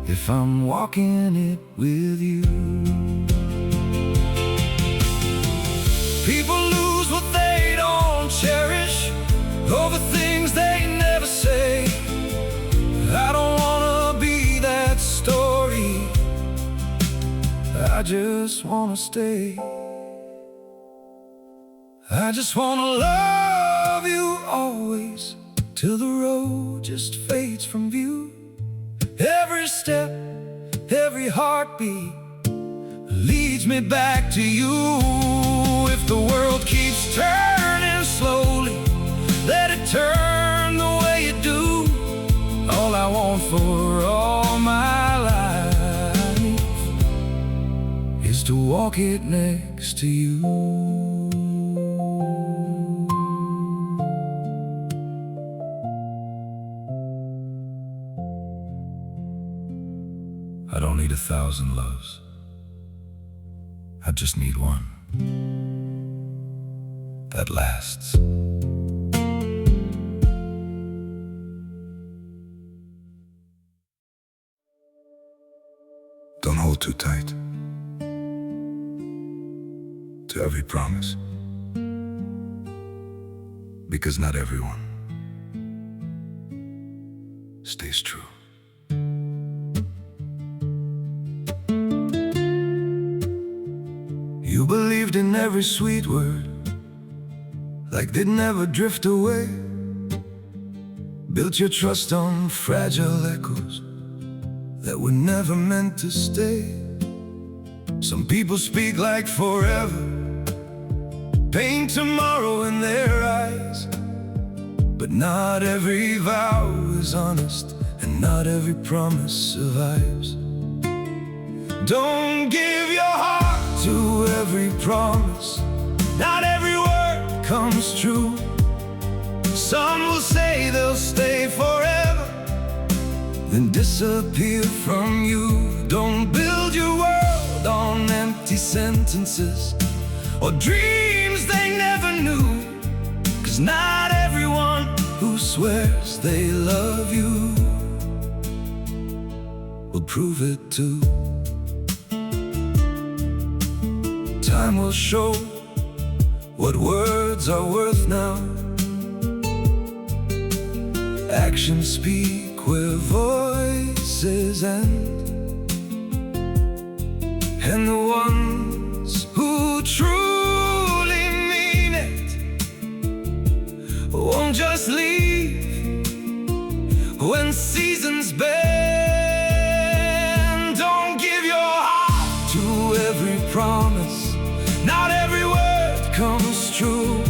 if I'm walking it with you. People lose what they don't cherish over things they never say. I don't wanna be that story, I just wanna stay. I just wanna love you always, till the road just fades from view. Every step, every heartbeat leads me back to you. If the world keeps turning slowly, let it turn the way it do. All I want for all my life is to walk it next to you. I don't need 1,000 loves, I just need one that lasts. Don't hold too tight to every promise, because not everyone stays true. You believed in every sweet word, like they'd never drift away. Built your trust on fragile echoes that were never meant to stay. Some people speak like forever, paint tomorrow in their eyes. But not every vow is honest, and not every promise survives. Don't give your heart to every promise, not every word comes true. Some will say they'll stay forever, then disappear from you. Don't build your world on empty sentences or dreams they never knew, 'cause not everyone who swears they love you will prove it too. Time will show what words are worth now. Actions speak where voices end, and the ones who truly mean it won't just leave when seasons bend. Don't give your heart to every promise, not every word comes true.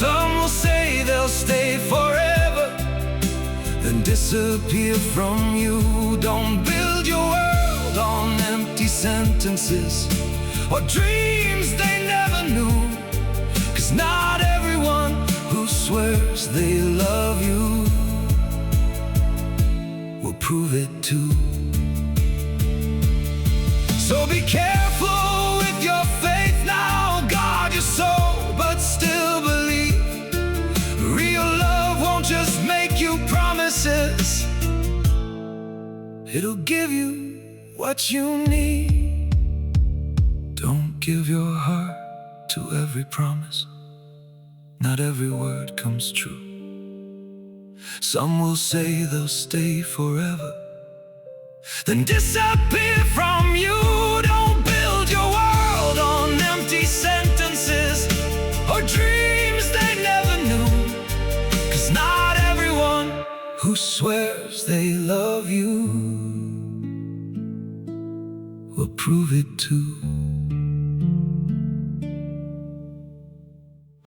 Some will say they'll stay forever, then disappear from you. Don't build your world on empty sentences or dreams they never knew, 'cause not everyone who swears they love you will prove it too. So be careful with your faith now, guard your soul, but still believe. Real love won't just make you promises, it'll give you what you need. Don't give your heart to every promise, not every word comes true. Some will say they'll stay forever, then disappear from you. Don't build your world on empty sentences or dreams they never knew, 'cause not everyone who swears they love you will prove it too.